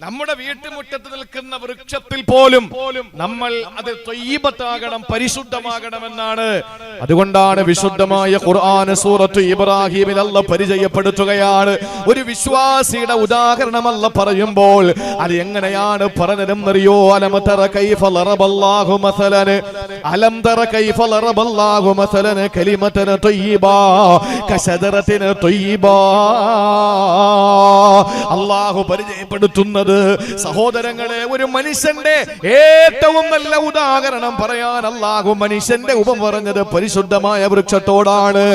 നമ്മുടെ വീട്ടുമുറ്റത്ത് നിൽക്കുന്ന വൃക്ഷത്തിൽ പോലും നമ്മൾ അത് ത്വയ്യിബത്താകണം, പരിശുദ്ധമാകണമെന്നാണ്. അതുകൊണ്ടാണ് വിശുദ്ധമായ ഖുർആൻ സൂറത്ത് ഇബ്രാഹീമിൽ അല്ലാഹ് പരിചയപ്പെടുത്തുകയാണ്. ഒരു വിശ്വാസിയുടെ ഉദാഹരണം അല്ലാഹ് പറയുമ്പോൾ അത് എങ്ങനെയാണ് പറഞ്ഞതെന്നറിയോ? അലം തറ കൈഫ ലറബല്ലാഹു മസലൻ, അലം തറ കൈഫ ലറബല്ലാഹു മസലൻ കലിമതൻ ത്വയ്യിബാ കശദറത്തിൻ ത്വയ്യിബാ. അല്ലാഹു പരിചയപ്പെടുത്തുന്നത്, സഹോദരങ്ങളെ, ഒരു മനുഷ്യന്റെ ഏറ്റവും നല്ല ഉദാഹരണം പറയാൻ അല്ലാഹു മനുഷ്യന്റെ ഉപമ പറഞ്ഞത് പരിശുദ്ധമായ വൃക്ഷത്തോടാണ്.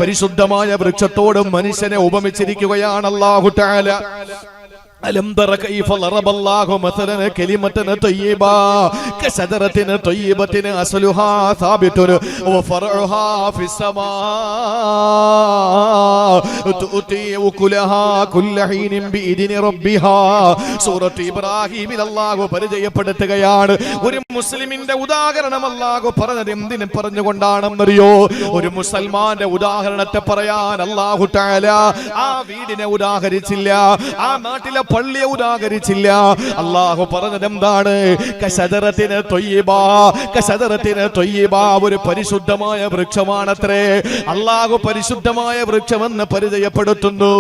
പരിശുദ്ധമായ വൃക്ഷത്തോട് മനുഷ്യനെ ഉപമിച്ചിരിക്കുകയാണ് അല്ലാഹു തആല. അലം തറ കൈഫ ലറബല്ലാഹു മസലൻ കലിമതൻ ത്വയ്യിബാ കശദറത്തിൻ ത്വയ്യിബത്തിൻ അസ്ലുഹാ സാബിതുൻ വഫറഉഹാ ഫിസ്സമാ തുഅതി ഉകുലഹാ കുല്ല ഹീനിൻ ബിഇദ്നി റബ്ബിഹാ. സൂറത്ത് ഇബ്രാഹീമിൽ അല്ലാഹു പരിചയപ്പെടുത്തുകയാണ്. ഒരു മുസ്ലിമിന്റെ ഉദാഹരണം അല്ലാഹു പറഞ്ഞത് എന്തിനെ പറഞ്ഞുകൊണ്ടാണെന്നറിയോ? ഒരു മുസൽമാന്റെ ഉദാഹരണത്തെ പറയാൻ അല്ലാഹു തആല ആ വീടിനെ ഉദാഹരിച്ചില്ല, ആ നാട്ടിലെ പള്ളിയെ ഉദാഹരിച്ചില്ല. അല്ലാഹു പറഞ്ഞത് എന്താണ്? കശദറത്തിൻ ത്വയ്യിബാ, കശദറത്തിൻ ത്വയ്യിബാ, ഒരു പരിശുദ്ധമായ വൃക്ഷമാണത്രേ. അല്ലാഹു പരിശുദ്ധമായ വൃക്ഷമെന്ന് പരിചയപ്പെടുത്തുന്നു.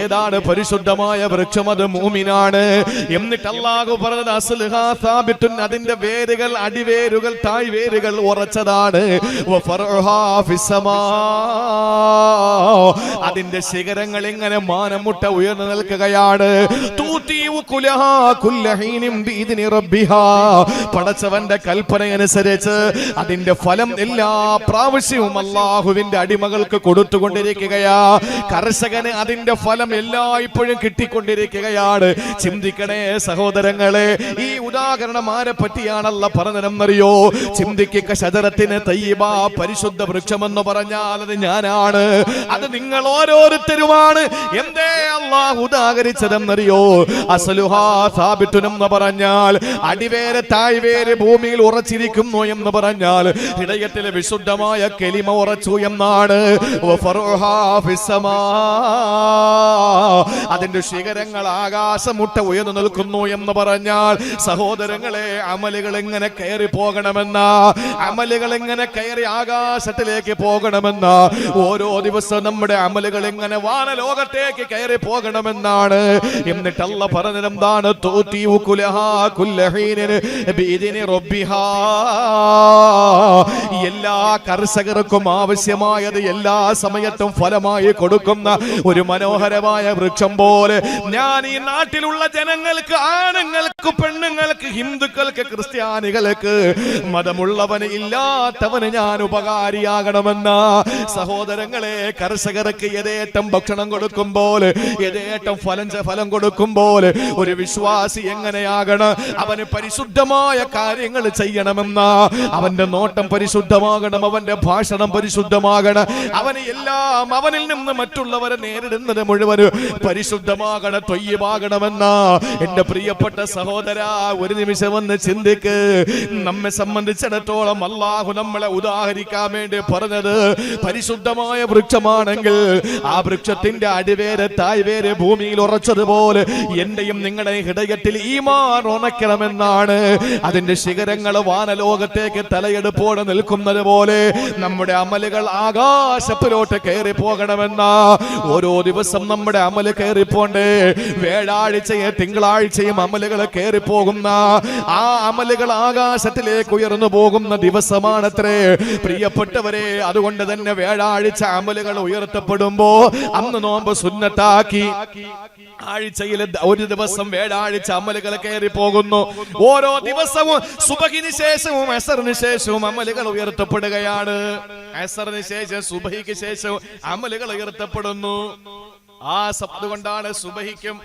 ഏതാണ് പരിശുദ്ധമായ വൃക്ഷം? അത് മുഅ്മിനാണ്. എന്നിട്ട് അല്ലാഹു പറഞ്ഞത് അസ്ലുഹാ സാബിതുൻ, അതിന്റെ വേരുകൾ, അടിവേരുകൾ, താഴ്വേരുകൾ ഉറച്ചതാണ്. വഫറഉഹാ ഫിസ്സമാ, അതിന്റെ ശിഖരങ്ങൾ ഇങ്ങനെ മാനമുട്ട ഉയർന്നു നിൽക്കുകയാണ്. പടച്ചവന്റെ കൽപ്പനയനുസരിച്ച് അതിന്റെ ഫലം എല്ലാ പ്രാവശ്യവും അല്ലാഹുവിന്റെ അടിമകൾക്ക് കൊടുത്തുകൊണ്ടിരിക്കുകയാ. കർഷകന് അതിന്റെ ഫലം എല്ലായ്പ്പോഴും കിട്ടിക്കൊണ്ടിരിക്കുകയാണ്. ചിന്തിക്കണേ സഹോദരങ്ങളെ, ഈ ഉദാഹരണം ആരെ പറ്റിയാണല്ല പറഞ്ഞതെന്നറിയോ? ചിന്തിക്കുക. ശജറത്തിന് തയ്യിബാ, പരിശുദ്ധ വൃക്ഷമെന്ന് പറഞ്ഞാൽ അത് ഞാനാണ്, അത് നിങ്ങൾ ഓരോരുത്തരുമാണ്. എന്തേ അല്ലാഹു ഉദാഹരിച്ചതെന്നറിയോ? അസ്ലുഹാ സാബിതുൻ എന്ന് പറഞ്ഞാൽ അടിവേര് താഴ്വേര് ഭൂമിയിൽ ഉറച്ചിരിക്കുന്നു എന്ന് പറഞ്ഞാൽ ഹൃദയത്തിലെ വിശുദ്ധമായ കലിമ ഉറച്ചു എന്നാണ്. വഫറഉഹാ ഫിസ്സമാ, അതിന്റെ ശിഖരങ്ങൾ ആകാശമുട്ട ഉയർന്നു നിൽക്കുന്നു എന്ന് പറഞ്ഞാൽ സഹോദരങ്ങളെ, അമലുകൾ എങ്ങനെ കയറി പോകണമെന്ന, അമലുകൾ എങ്ങനെ കയറി ആകാശത്തിലേക്ക് പോകണമെന്ന, ഓരോ ദിവസവും നമ്മുടെ അമലുകൾ എങ്ങനെ വാനലോകത്തേക്ക് കയറി പോകണമെന്നാണ്. എന്നിട്ട് അല്ലാഹ് പറഞ്ഞതെന്താണ്? തുഅതി ഉകുലഹാ കുല്ല ഹീനിൻ ബിഇദ്നി റബ്ബിഹാ, എല്ലാ കർഷകർക്കും ആവശ്യമായത് എല്ലാ സമയത്തും ഫലമായി കൊടുക്കുന്ന ഒരു മനോഹരമായ വൃക്ഷം പോലെ ഞാൻ ഈ നാട്ടിലുള്ള ജനങ്ങൾക്ക്, ആണുങ്ങൾക്ക്, പെണ്ണുങ്ങൾക്ക്, ഹിന്ദുക്കൾക്ക്, ക്രിസ്ത്യാനികൾക്ക്, മതമുള്ളവന് ഇല്ലാത്തവന് ഞാൻ ഉപകാരിയാകണമെന്ന. സഹോദരങ്ങളെ, കർഷകർക്ക് യഥേഷ്ടം ഭക്ഷണം കൊടുക്കുമ്പോൾ, യഥേഷ്ടം ഫലം കൊടുക്കുമ്പോൾ ഒരു വിശ്വാസി എങ്ങനെയാകണം? അവന് പരിശുദ്ധമായ കാര്യങ്ങൾ ചെയ്യണമെന്ന, അവന്റെ നോട്ടം പരിശുദ്ധമാകണം, അവന്റെ ഭാഷണം പരിശുദ്ധമാകണം, അവന് എല്ലാം, അവനിൽ നിന്ന് മറ്റുള്ളവരെ നേരിടുന്നത് മുഴുവൻ പരിശുദ്ധമാകണം, ത്വയ്യിബാകണമെന്ന. എന്റെ പ്രിയപ്പെട്ട സഹോദര, ഒരു നിമിഷം ഒന്ന് ചിന്തിക്ക്. നമ്മെ സംബന്ധിച്ചിടത്തോളം അല്ലാഹു നമ്മളെ ഉദാഹരിക്കാൻ വേണ്ടി പറഞ്ഞത് പരിശുദ്ധമായ വൃക്ഷമാണെങ്കിൽ ആ വൃക്ഷത്തിന്റെ അടിവേര് താഴ്വേര് ഭൂമിയിൽ ഉറച്ചതുപോലെ എന്റെയും നിങ്ങളുടെ ഹൃദയത്തിൽ ഈമാൻ ഉണക്കണമെന്നാണ്. അതിന്റെ ശിഖരങ്ങൾ വാനലോകത്തേക്ക് തലയെടുപ്പോടെ നിൽക്കുന്നത് പോലെ നമ്മുടെ അമലുകൾ ആകാശത്തിലോട്ട് കയറി പോകണമെന്ന. ഓരോ ദിവസം നമ്മുടെ അമല് കയറിപ്പോണ്ടേ. വ്യാഴാഴ്ചയും തിങ്കളാഴ്ചയും അമലുകൾ കയറി പോകുന്ന, ആ അമലുകൾ ആകാശത്തിലേക്ക് ഉയർന്നു പോകുന്ന ദിവസമാണത്രേ പ്രിയപ്പെട്ടവരെ. അതുകൊണ്ട് തന്നെ വ്യാഴാഴ്ച അമലുകൾ ഉയർത്തപ്പെടുമ്പോ അന്ന് നോമ്പ് സുന്നത്താക്കി. ആഴ്ചയിൽ ഒരു ദിവസം വ്യാഴാഴ്ച അമലുകൾ കയറി പോകുന്നു. ഓരോ ദിവസവും സുബഹിന് ശേഷവും അസറിന് ശേഷവും അമലുകൾ ഉയർത്തപ്പെടുകയാണ്. അസറിന് ശേഷം സുബഹിക്ക് ശേഷവും അമലുകൾ ഉയർത്തപ്പെടുന്നു. അതുകൊണ്ടാണ് സുബഹിക്കും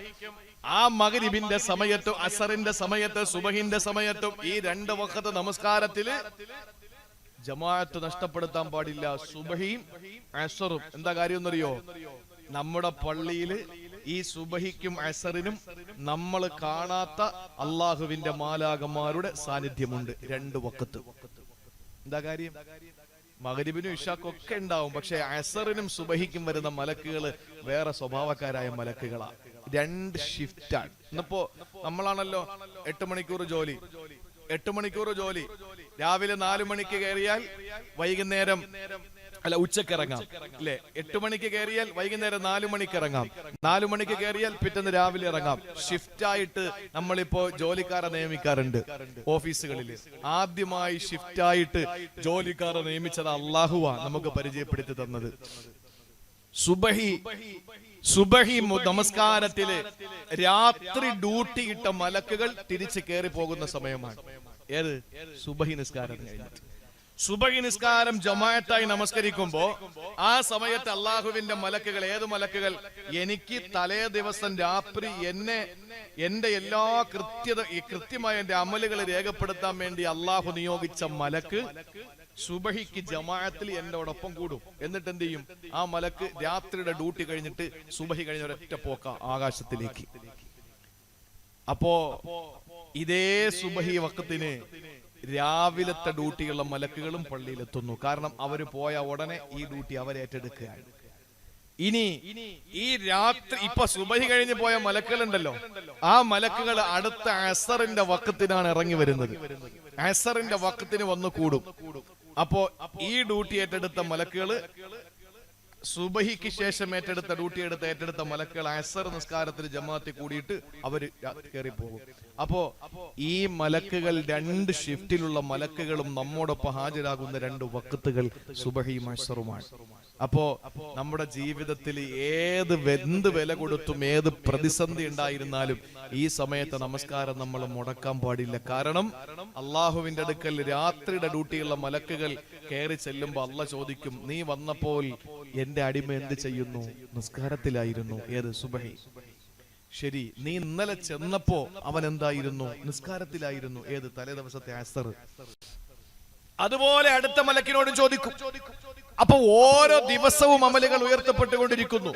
ആ മഗ്രിബിന്റെ സമയത്തും അസറിന്റെ സമയത്ത് സുബഹിന്റെ സമയത്തും ഈ രണ്ട് വഖത്ത് നമസ്കാരത്തില് ജമാഅത്ത് നഷ്ടപ്പെടുത്താൻ പാടില്ല. സുബഹിയും അസറും എന്താ കാര്യം എന്നറിയോ? നമ്മുടെ പള്ളിയില് ഈ സുബഹിക്കും അസറിനും നമ്മൾ കാണാത്ത അള്ളാഹുവിന്റെ മാലാകന്മാരുടെ സാന്നിധ്യമുണ്ട്. രണ്ട് വഖത്ത്. എന്താ കാര്യം? മഗ്രിബിനും ഇശാക്കൊക്കെ ഉണ്ടാവും. പക്ഷെ അസറിനും സുബഹിക്കും വരുന്ന മലക്കുകൾ വേറെ സ്വഭാവക്കാരായ മലക്കുകളാണ്. 2 ഷിഫ്റ്റാണ്. ഇന്നിപ്പോ നമ്മളാണല്ലോ 8 മണിക്കൂർ ജോലി. 8 മണിക്കൂർ ജോലി. രാവിലെ 4 മണിക്ക് കയറിയാൽ വൈകുന്നേരം ഉച്ചക്ക് ഇറങ്ങാം അല്ലെ? 8 മണിക്ക് കയറിയാൽ വൈകുന്നേരം 4 മണിക്ക് ഇറങ്ങാം. 4 മണിക്ക് കയറിയാൽ പിറ്റേന്ന് രാവിലെ ഇറങ്ങാം. ഷിഫ്റ്റ് ആയിട്ട് നമ്മളിപ്പോ ജോലിക്കാരെ നിയമിക്കാറുണ്ട് ഓഫീസുകളിൽ. ആദ്യമായി ഷിഫ്റ്റ് ആയിട്ട് ജോലിക്കാരെ നിയമിച്ചത് അള്ളാഹുവാ നമുക്ക് പരിചയപ്പെടുത്തി തന്നത്. സുബഹി നമസ്കാരത്തില് രാത്രി ഡ്യൂട്ടി ഇട്ട മലക്കുകൾ തിരിച്ച് കയറി പോകുന്ന സമയമാണ്. ഏത്? സുബഹി നിസ്കാരം കഴിഞ്ഞിട്ട്. സുബഹി നിസ്കാരം ജമാഅത്തായി നമസ്കരിക്കുമ്പോ ആ സമയത്ത് അള്ളാഹുവിന്റെ മലക്കുകൾ, ഏത് മലക്കുകൾ? എനിക്ക് തലേ ദിവസം രാത്രി എന്റെ എല്ലാ കൃത്യമായ എന്റെ അമലുകൾ രേഖപ്പെടുത്താൻ വേണ്ടി അള്ളാഹു നിയോഗിച്ച മലക്ക് സുബഹിക്ക് ജമാഅത്തിൽ എന്നോടൊപ്പം കൂടും. എന്നിട്ട് എന്ത് ചെയ്യും? ആ മലക്ക് രാത്രിയുടെ ഡ്യൂട്ടി കഴിഞ്ഞിട്ട് സുബഹി കഴിഞ്ഞ ഒരൊറ്റ പോക്ക ആകാശത്തിലേക്ക്. അപ്പോ ഇതേ സുബഹി വഖത്തിന് രാവിലത്തെ ഡ്യൂട്ടിയുള്ള മലക്കുകളും പള്ളിയിലെത്തുന്നു. കാരണം അവര് പോയ ഉടനെ ഈ ഡ്യൂട്ടി അവരേറ്റെടുക്കുകയാണ്. ഇനി ഈ രാത്രി ഇപ്പൊ സുബഹി കഴിഞ്ഞ് പോയ മലക്കുകളുണ്ടല്ലോ, ആ മലക്കുകൾ അടുത്ത അസറിന്റെ വഖത്തിനാണ് ഇറങ്ങി വരുന്നത്. അസറിന്റെ വഖത്തിന് വന്ന് കൂടും. അപ്പോ ഈ ഡ്യൂട്ടി ഏറ്റെടുത്ത മലക്കുകള്, സുബഹിക്ക് ശേഷം ഏറ്റെടുത്ത മലക്കുകൾ അസർ നിസ്കാരത്തിന് ജമാഅത്തിൽ കൂടിയിട്ട് അവര് കയറി പോകും. അപ്പോ ഈ മലക്കുകൾ 2 ഷിഫ്റ്റിലുള്ള മലക്കുകളും നമ്മോടൊപ്പം ഹാജരാകുന്ന 2 വഖത്തുകൾ സുബഹിയും അസറുമാണ്. അപ്പോ നമ്മുടെ ജീവിതത്തിൽ എന്ത് വില കൊടുത്തും ഏത് പ്രതിസന്ധി ഉണ്ടായിരുന്നാലും ഈ സമയത്ത് നമസ്കാരം നമ്മൾ മുടക്കാൻ പാടില്ല. കാരണം അള്ളാഹുവിന്റെ അടുക്കൽ രാത്രിയുടെ ഡ്യൂട്ടിയുള്ള മലക്കുകൾ കയറി ചെല്ലുമ്പോ അള്ളാഹ് ചോദിക്കും, നീ വന്നപ്പോൾ എന്റെ അടിമ എന്ത് ചെയ്യുന്നു? നിസ്കാരത്തിലായിരുന്നു. ഏത്? സുബഹി. ശരി, നീ ഇന്നലെ ചെന്നപ്പോ അവൻ എന്തായിരുന്നു? നിസ്കാരത്തിലായിരുന്നു. ഏത്? തലേ ദിവസത്തെ അസർ. അതുപോലെ അടുത്ത മലക്കിനോടും ചോദിക്കും. അപ്പൊ ഓരോ ദിവസവും അമലുകൾ ഉയർത്തപ്പെട്ടുകൊണ്ടിരിക്കുന്നു.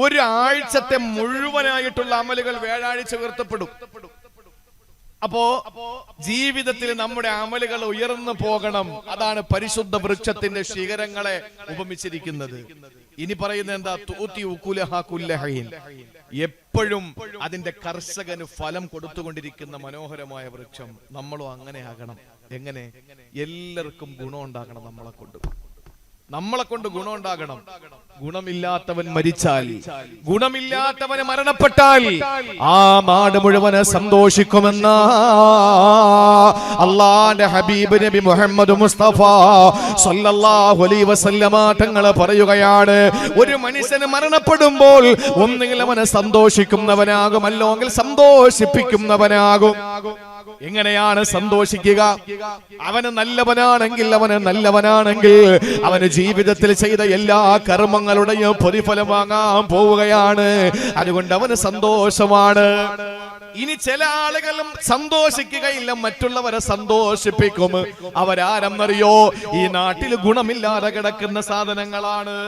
ഒരു ആഴ്ചത്തെ മുഴുവനായിട്ടുള്ള അമലുകൾ വ്യാഴാഴ്ച ഉയർത്തപ്പെടും. അപ്പോ ജീവിതത്തിൽ നമ്മുടെ അമലുകൾ ഉയർന്നു പോകണം. അതാണ് പരിശുദ്ധ വൃക്ഷത്തിന്റെ ശിഖരങ്ങളെ ഉപമിച്ചിരിക്കുന്നത്. ഇനി പറയുന്നത് എന്താ? തൂതി ഉകുലഹാ കുല്ലഹീൻ. എപ്പോഴും അതിന്റെ കർഷകന് ഫലം കൊടുത്തുകൊണ്ടിരിക്കുന്ന മനോഹരമായ വൃക്ഷം. നമ്മളും അങ്ങനെ ആകണം. എങ്ങനെ? എല്ലാവർക്കും ഗുണം ഉണ്ടാകണം. നമ്മളെ കൊണ്ട് ഗുണം ഉണ്ടാകണം. ഗുണമില്ലാത്തവൻ മരിച്ചാൽ, ഗുണമില്ലാത്തവന് മരണപ്പെട്ടാൽ ആ നാട് മുഴുവന് സന്തോഷിക്കുമെന്ന അള്ളാന്റെ ഹബീബ് നബി മുഹമ്മദ് മുസ്തഫ സല്ലല്ലാഹു അലൈഹി വസല്ലമ തങ്ങൾ പറയുകയാണ്, ഒരു മനുഷ്യന് മരണപ്പെടുമ്പോൾ ഒന്നുകിൽ അവന് സന്തോഷിക്കുന്നവനാകും, അല്ലെങ്കിൽ സന്തോഷിപ്പിക്കുന്നവനാകും. എങ്ങനെയാണ് സന്തോഷിക്കുക? അവന് നല്ലവനാണെങ്കിൽ അവന് ജീവിതത്തിൽ ചെയ്ത എല്ലാ കർമ്മങ്ങളുടെയും പ്രതിഫലം വാങ്ങാൻ പോവുകയാണ്. അതുകൊണ്ട് അവന് സന്തോഷമാണ്. ഇനി ചില ആളുകളും സന്തോഷിക്കുകയില്ല, മറ്റുള്ളവരെ സന്തോഷിപ്പിക്കും. അവരാരെന്നറിയോ? ഈ നാട്ടിൽ ഗുണമില്ലാതെ കിടക്കുന്ന സാധനങ്ങളാണ്.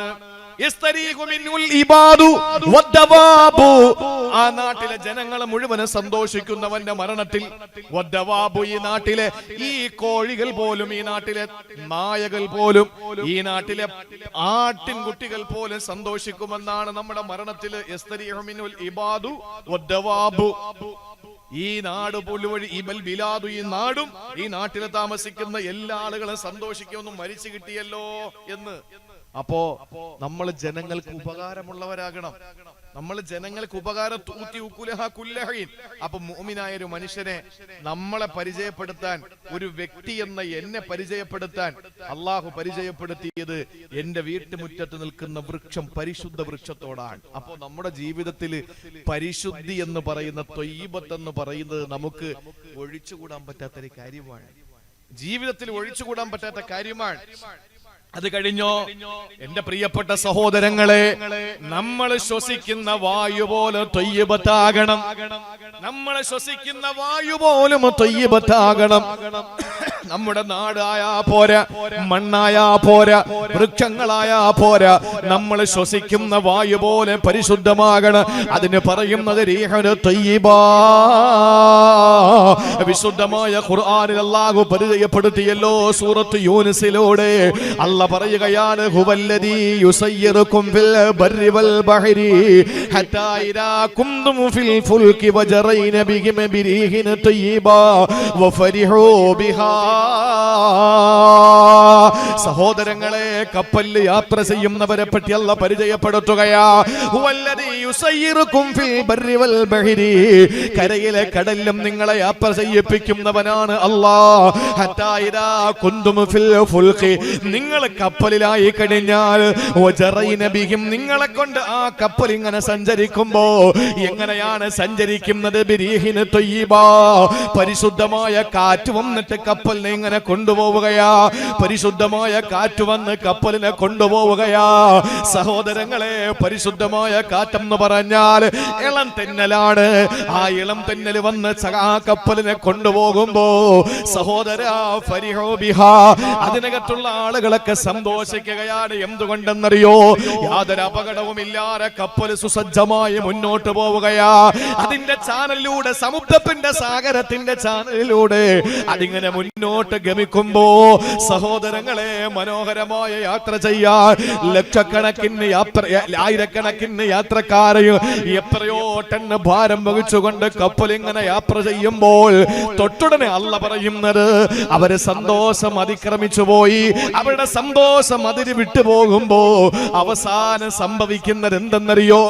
ആ നാട്ടിലെ ജനങ്ങൾ മുഴുവനും സന്തോഷിക്കുന്നവന്റെ മരണത്തിൽ, ഈ നാട്ടിലെ ഈ കോഴികൾ പോലും, ഈ നാട്ടിലെ നായകൾ പോലും, ഈ നാട്ടിലെ ആട്ടിൻകുട്ടികൾ പോലും സന്തോഷിക്കുമെന്നാണ് നമ്മുടെ മരണത്തിൽ. ഈ നാട് പോലുവഴി ഈ നാടും ഈ നാട്ടിൽ താമസിക്കുന്ന എല്ലാ ആളുകളും സന്തോഷിക്കുമെന്നും മരിച്ചു കിട്ടിയല്ലോ എന്ന്. അപ്പോ നമ്മൾ ജനങ്ങൾക്ക് ഉപകാരമുള്ളവരാകണം. നമ്മൾ ജനങ്ങൾക്ക് ഉപകാരം. അപ്പൊ മുഅ്മിനായ ഒരു മനുഷ്യനെ നമ്മളെ പരിചയപ്പെടുത്താൻ, ഒരു വ്യക്തി എന്ന എന്നെ പരിചയപ്പെടുത്താൻ അള്ളാഹു പരിചയപ്പെടുത്തിയത് എന്റെ വീട്ടുമുറ്റത്ത് നിൽക്കുന്ന വൃക്ഷം പരിശുദ്ധ വൃക്ഷത്തോടാണ്. അപ്പൊ നമ്മുടെ ജീവിതത്തിൽ പരിശുദ്ധി എന്ന് പറയുന്ന, ത്വയ്യിബത്ത് എന്ന് പറയുന്നത് നമുക്ക് ഒഴിച്ചുകൂടാൻ പറ്റാത്തൊരു കാര്യമാണ്. ജീവിതത്തിൽ ഒഴിച്ചുകൂടാൻ പറ്റാത്ത കാര്യമാണ്. അത് കഴിഞ്ഞോ എന്റെ പ്രിയപ്പെട്ട സഹോദരങ്ങളെ, നമ്മൾ ശ്വസിക്കുന്ന വായു പോലെ ത്വയ്യിബത്താകണം. നമ്മൾ ശ്വസിക്കുന്ന വായു പോലും ത്വയ്യിബത്താകണം. നമ്മുടെ നാടായാ പോരാ, മണ്ണായാ പോരാ, വൃക്ഷങ്ങളായാ പോരാ, നമ്മൾ ശ്വസിക്കുന്ന വായു പോലെ പരിശുദ്ധമാകണം. അതിന് പറയുന്നത് റീഹുൻ ത്വയ്യിബ. വിശുദ്ധമായ ഖുർആനിൽ അല്ലാഹു പരിചയപ്പെടുത്തിയല്ലോ സൂറത്ത് യൂനുസിലൂടെ. അല്ലാഹ് പറയുകയാണ് ഹുവല്ലദീ യുസയ്യിറുകും ഫിൽ ബർരി വൽ ബഹരി ഹത്താ ഇദാ കുന്തും ഫിൽ ഫുൽകി വജറൈന ബിഹിം ബിരീഹിൻ തയ്യിബാ വഫരിഹൂ ബിഹാ. സഹോദരങ്ങളെ, കപ്പലിൽ യാത്ര ചെയ്യുന്നവരെ പറ്റി അല്ലാഹ് പരിചയപ്പെടുത്തുകയാ. ഹുവല്ലദീ യുസയ്യിറുകും ഫിൽ ബർരി വൽ ബഹരി, കരയിലെ കടലിലും നിങ്ങളെ യാത്ര ചെയ്യിപ്പിക്കുന്നവനാണ് അല്ലാഹ്. ഹത്താ ഇദാ കുന്തും ഫിൽ ഫുൽകി, നിങ്ങൾ കപ്പലിലായി കഴിഞ്ഞാൽ വജറൈന ബിഹിം, നിങ്ങളെ കൊണ്ട് ആ കപ്പൽ ഇങ്ങനെ സഞ്ചരിക്കുമ്പോ എങ്ങനെയാണ് സഞ്ചരിക്കുന്നത്? ബിരീഹിൻ തയ്യിബാ, പരിശുദ്ധമായ കാറ്റ് വന്നിട്ട് കപ്പലിനെ ഇങ്ങനെ കൊണ്ടുപോവുകയാ. പരിശുദ്ധമായ കാറ്റ് വന്ന് കപ്പലിനെ കൊണ്ടുപോവുകയാ. സഹോദരങ്ങളെ, പരിശുദ്ധമായ കാറ്റെന്ന് പറഞ്ഞാൽ ഇളം തെന്നലാണ്. ആ ഇളം തെന്നൽ വന്ന് ആ കപ്പലിനെ കൊണ്ടുപോകുമ്പോ സഹോദര ഫരിഹൂ ബിഹാ, അതിനകത്തുള്ള ആളുകളൊക്കെ സന്തോഷിക്കുകയാണ്. എന്തുകൊണ്ടെന്നറിയോ? യാതൊരു അപകടവും ഇല്ലാതെ കപ്പൽ സുസജ്ജമായി മുന്നോട്ട് പോവുകയാ. അതിന്റെ ചാനലിലൂടെ, സമുദ്രത്തിന്റെ സാഗരത്തിന്റെ ചാനലിലൂടെ അതിങ്ങനെ മുന്നോട്ട് ഗമിക്കുമ്പോ സഹോദരങ്ങളെ, മനോഹരമായ യാത്ര ചെയ്യാൻ ലക്ഷക്കണക്കിന് ആയിരക്കണക്കിന് യാത്രക്കാരെയും എത്രയോ ടൺ ഭാരം വഹിച്ചുകൊണ്ട് കപ്പൽ ഇങ്ങനെ യാത്ര ചെയ്യുമ്പോൾ തൊട്ടുടനെ അല്ലാഹ് പറയുന്നത് അവര് സന്തോഷം അതിക്രമിച്ചു പോയി. അവരുടെ സന്തോഷം അതിര് വിട്ടുപോകുമ്പോ അവസാനം സംഭവിക്കുന്നത് എന്തെന്നറിയോ?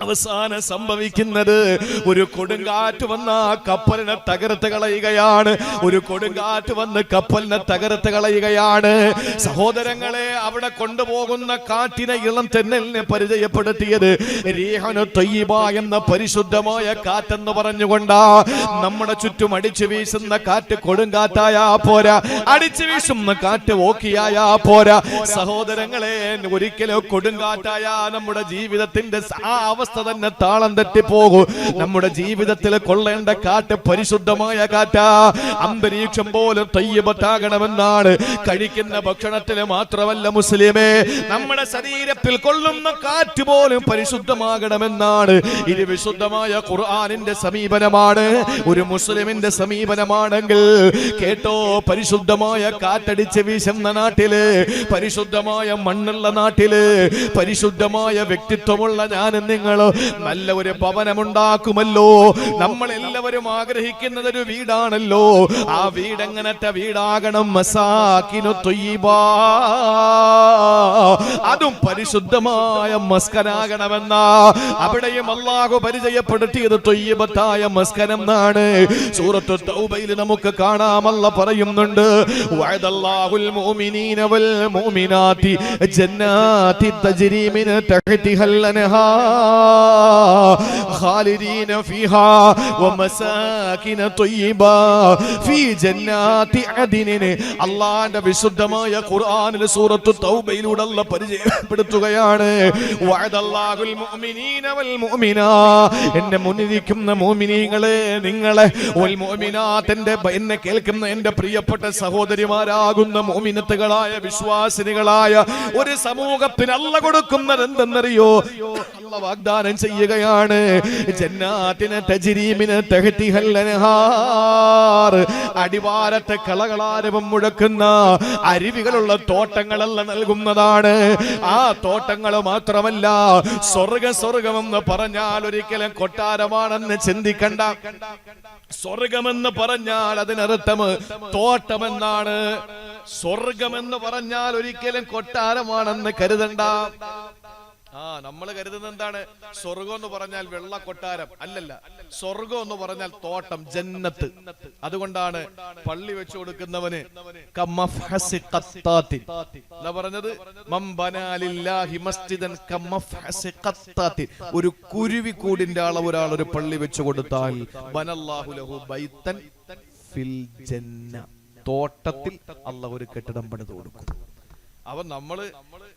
അവസാനം സംഭവിക്കുന്നത് ഒരു കൊടുങ്കാറ്റ് വന്ന കപ്പലിനെ തകർത്ത് കളയുകയാണ്. ഒരു കൊടുങ്കാറ്റ് വന്ന് കപ്പലിനെ തകർത്ത് കളയുകയാണ്. സഹോദരങ്ങളെ, അവിടെ കൊണ്ടുപോകുന്ന കാറ്റിനെ, ഇളം തെന്നലിനെ പരിചയപ്പെടുത്തിയത് റീഹനു തയ്യിബ എന്ന പരിശുദ്ധമായ കാറ്റെന്ന് പറഞ്ഞുകൊണ്ടാ. നമ്മുടെ ചുറ്റും അടിച്ചു വീശുന്ന കാറ്റ് കൊടുങ്കാറ്റായാ പോരാ, അടിച്ചു വീശുന്ന കാറ്റ് ഓക്കിയായാ പോരാ. സഹോദരങ്ങളെ, ഒരിക്കലും കൊടുങ്കാറ്റായ നമ്മുടെ ജീവിതത്തിന്റെ അവസ്ഥ തന്നെ താളം തെറ്റിപ്പോകും. നമ്മുടെ ജീവിതത്തിൽ കൊള്ളേണ്ട കാറ്റ് പരിശുദ്ധമായ കാറ്റാ. അന്തരീക്ഷം പോലും തയ്യിബത്താകണമെന്നാണ്. കഴിക്കുന്ന ഭക്ഷണത്തിൽ മാത്രമല്ല മുസ്ലിമേ, നമ്മുടെ ശരീരത്തിൽ കൊള്ളുന്ന കാറ്റ് പോലും പരിശുദ്ധമാകണമെന്നാണ്. ഇത് വിശുദ്ധമായ ഖുർആനിന്റെ സമീപനമാണ്. ഒരു മുസ്ലിമിന്റെ സമീപനമാണെങ്കിൽ കേട്ടോ, പരിശുദ്ധമായ കാറ്റടിച്ച് വീശുന്ന നാട്ടില്, പരിശുദ്ധമായ മണ്ണുള്ള നാട്ടില്, പരിശുദ്ധമായ വ്യക്തിത്വമുള്ള ഞാനും നിങ്ങൾ നല്ല ഒരു ഭവനമുണ്ടാക്കുമല്ലോ. നമ്മൾ എല്ലാവരും ആഗ്രഹിക്കുന്നത് ഒരു വീടാണല്ലോ. ആ വീട് എങ്ങനത്തെ വീടാകണം? മസാകിനു ത്വയ്യിബാ, അതും പരിശുദ്ധമായ മസ്കനാകണമെന്ന അവിടെയും അല്ലാഹു പരിചയപ്പെടുത്തിയത് ത്വയ്യിബത്തായ മസ്കനം എന്നാണ്. സൂറത്തു തൗബയിൽ നമുക്ക് കാണാം, അല്ലാഹ് പറയുന്നുണ്ട് വഅദല്ലാഹുൽ മുഅ്മിനീന വൽ മുഅ്മിനാതി ജന്നാതി തജ്രി മിൻ തഹ്തിഹൽ അൻഹാർ ഖാലിദീന ഫീഹാ വമസാകിന ത്വയ്യിബാ ഫീ ജന്നാതി അദ്നിൻ. അല്ലാഹുവിന്റെ വിശുദ്ധമായ ഖുർആനിൽ സൂറത്തു തൗബയിലൂടെ അല്ലാഹ് പരിചയപ്പെടുത്തുകയാണ് വഅദല്ലാഹുൽ മുഅ്മിനീന വൽ മുഅ്മിനാ, എന്നെ മുന്നിരിക്കുന്ന മുഅ്മിനീങ്ങളെ, നിങ്ങളെ വൽ മുഅ്മിനാത്തിന്റെ, എന്നെ കേൾക്കുന്ന എന്റെ പ്രിയപ്പെട്ട സഹോദരിമാരാകുന്ന മുഅ്മിനത്തുകളായ വിശ്വാസിനികളായ ഒരു സമൂഹത്തിന് അല്ലാഹ് കൊടുക്കുന്നത് എന്തെന്നറിയോ? അല്ലാഹ് വാഗ്ദാനം ചെയ്യുകയാണ് ജന്നാത്തിനെ തജ്രി മിൻ തഹ്തിഹൽ അൻഹാർ, അടിവാരത്തെ കളകളാരവം മുഴക്കുന്ന അരുവികളുള്ള തോട്ടങ്ങളല്ല നൽകുന്നതാണ്. ആ തോട്ടങ്ങൾ മാത്രമല്ല, സ്വർഗമെന്ന് പറഞ്ഞാൽ ഒരിക്കലും കൊട്ടാരമാണെന്ന് ചിന്തിക്കണ്ട. സ്വർഗമെന്ന് പറഞ്ഞാൽ അതിനർത്ഥം തോട്ടമെന്നാണ്. സ്വർഗമെന്ന് പറഞ്ഞാൽ ഒരിക്കലും കൊട്ടാരമാണെന്ന് കരുതണ്ട. നമ്മൾ കരുതുന്നത് എന്താണ്? സ്വർഗം എന്ന് പറഞ്ഞാൽ വെള്ള കൊട്ടാരം അല്ലല്ല. സ്വർഗം എന്ന് പറഞ്ഞാൽ തോട്ടം, ജന്നത്ത്. അതുകൊണ്ടാണ് പള്ളി വെച്ചു കൊടുക്കുന്നവന് എന്താ പറഞ്ഞത്? ഒരു കുരുവിക്കൂടിന്റെ അളവ് ഒരാൾ ഒരു പള്ളി വെച്ചു കൊടുത്താൽ ബനല്ലാഹു ലഹു ബൈതൻ ഫിൽ ജന്ന, തോട്ടത്തിൽ അല്ലാഹു ഒരു കെട്ടിടം പണിത് കൊടുക്കും. അപ്പൊ നമ്മള്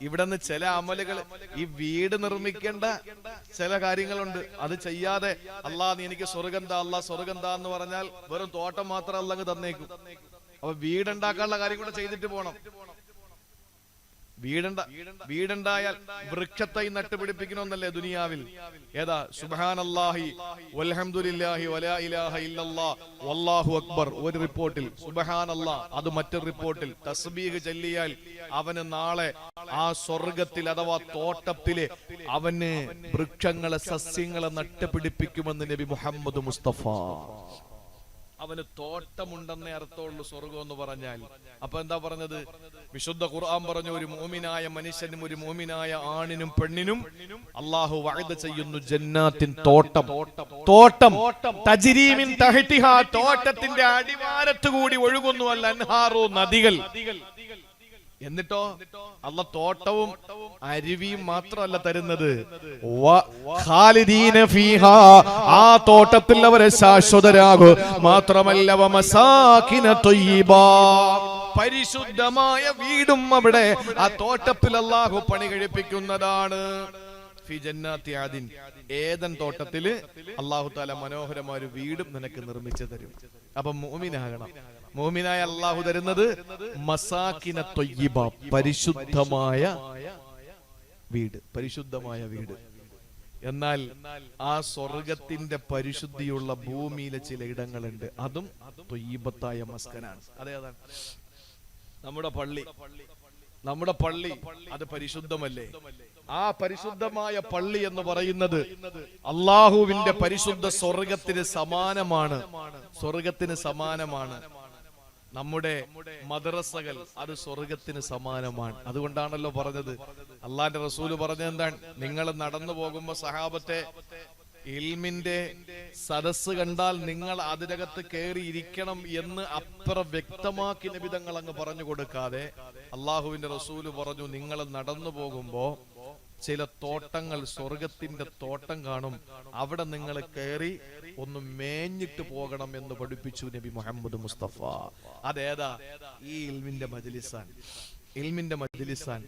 ഇവിടെ നിന്ന് ചില അമലുകൾ, ഈ വീട് നിർമ്മിക്കേണ്ട ചില കാര്യങ്ങളുണ്ട്, അത് ചെയ്യാതെ അല്ലാഹ് നീ എനിക്ക് സ്വർഗന്താ, അല്ലാഹ് സ്വർഗന്താ എന്ന് പറഞ്ഞാൽ വെറും തോട്ടം മാത്രം അല്ലാഹ് തന്നേക്കും. അപ്പൊ വീടുണ്ടാക്കാനുള്ള കാര്യം കൂടെ ചെയ്തിട്ട് പോണം. വീടുണ്ടായാൽ വൃക്ഷത്തൈ നട്ടുപിടിപ്പിക്കണമെന്നല്ലേ ദുനിയാവിൽ? ഏതാ? സുബ്ഹാനല്ലാഹി വൽഹംദുലില്ലാഹി വലാ ഇലാഹ ഇല്ലല്ലാഹ് വല്ലാഹു അക്ബർ ഒരു റിപ്പോർട്ടിൽ, സുബ്ഹാനല്ലാഹ് അത് മറ്റൊരു റിപ്പോർട്ടിൽ. തസ്ബീഹ് ചൊല്ലിയാൽ അവന് നാളെ ആ സ്വർഗത്തിൽ അഥവാ തോട്ടത്തില് അവന് വൃക്ഷങ്ങളെ സസ്യങ്ങളെ നട്ടുപിടിപ്പിക്കുമെന്ന് നബി മുഹമ്മദ് മുസ്തഫ. അവന് തോട്ടമുണ്ടെന്നേ അർത്ഥമുള്ളൂ സ്വർഗം എന്ന് പറഞ്ഞാൽ. അപ്പൊ എന്താ പറഞ്ഞത്? വിശുദ്ധ ഖുർആൻ പറഞ്ഞു, ഒരു മോമിനായ മനുഷ്യനും ഒരു മോമിനായ ആണിനും പെണ്ണിനും അള്ളാഹു വഅദ ചെയ്യുന്നു ജന്നാത്തിൻ തോട്ടം. തോട്ടം തജ്രീമിൻ തഹ്തിഹാ, തോട്ടത്തിന്റെ അടിവാരത്ത് കൂടി ഒഴുകുന്നു അൽ അൻഹാറു, നദികൾ. എന്നിട്ടോ അല്ല തോട്ടവും അരുവിയും മാത്രമല്ല തരുന്നത്, ഖാലിദീന ഫീഹാ, ആ തോട്ടത്തിൽ അവരെ ശാശ്വതരാകും. മാത്രമല്ല വമസാകിന ത്വയ്യിബാ, പരിശുദ്ധമായ വീടും അവിടെ ആ തോട്ടത്തിൽ അല്ലാഹു പണി കഴിപ്പിക്കുന്നതാണ്. ഫി ജന്നാത്തി ആദിൻ, ഏദൻ തോട്ടത്തില് അല്ലാഹു തആല മനോഹരമായ ഒരു വീടും നിനക്ക് നിർമ്മിച്ചു തരും. അപ്പൊ മുഅ്മിനാകണം. മുഅ്മിനായ അല്ലാഹു തരുന്നത് മസാകിന ത്വയ്യിബ, പരിശുദ്ധമായ വീട്, പരിശുദ്ധമായ വീട്. എന്നാൽ ആ സ്വർഗത്തിന്റെ പരിശുദ്ധിയുള്ള ഭൂമിയിലെ ചില ഇടങ്ങളുണ്ട്, അതും ത്വയ്യിബത്തായ മസ്കനാണ്. അതേതാണ്? നമ്മുടെ പള്ളി അത് പരിശുദ്ധമല്ലേ? ആ പരിശുദ്ധമായ പള്ളി എന്ന് പറയുന്നത് അള്ളാഹുവിന്റെ പരിശുദ്ധ സ്വർഗത്തിന് സമാനമാണ്. സ്വർഗത്തിന് സമാനമാണ്. നമ്മുടെ മദ്രസകൾ അത് സ്വർഗത്തിന് സമാനമാണ്. അതുകൊണ്ടാണല്ലോ പറഞ്ഞത്, അള്ളാന്റെ റസൂല് പറഞ്ഞത് എന്താണ്? നിങ്ങൾ നടന്നു പോകുമ്പോ സഹാബത്തെ ഇൽമിന്റെ സദസ് കണ്ടാൽ നിങ്ങൾ അതിനകത്ത് കയറി ഇരിക്കണം എന്ന് അപ്പുറം വ്യക്തമാക്കി നബി തങ്ങൾ അങ്ങ് പറഞ്ഞു കൊടുക്കാതെ അള്ളാഹുവിന്റെ റസൂല് പറഞ്ഞു, നിങ്ങൾ നടന്നു പോകുമ്പോ ചില തോട്ടങ്ങൾ, സ്വർഗത്തിന്റെ തോട്ടം കാണും, അവിടെ നിങ്ങൾ കയറി ഒന്ന് മേഞ്ഞിട്ട് പോകണം എന്ന് പഠിപ്പിച്ചു നബി മുഹമ്മദ് മുസ്തഫ. അതേതാ? ഈ ഇൽമിന്റെ മജ്ലിസാണ്. ഇൽമിന്റെ മജ്ലിസാൻ,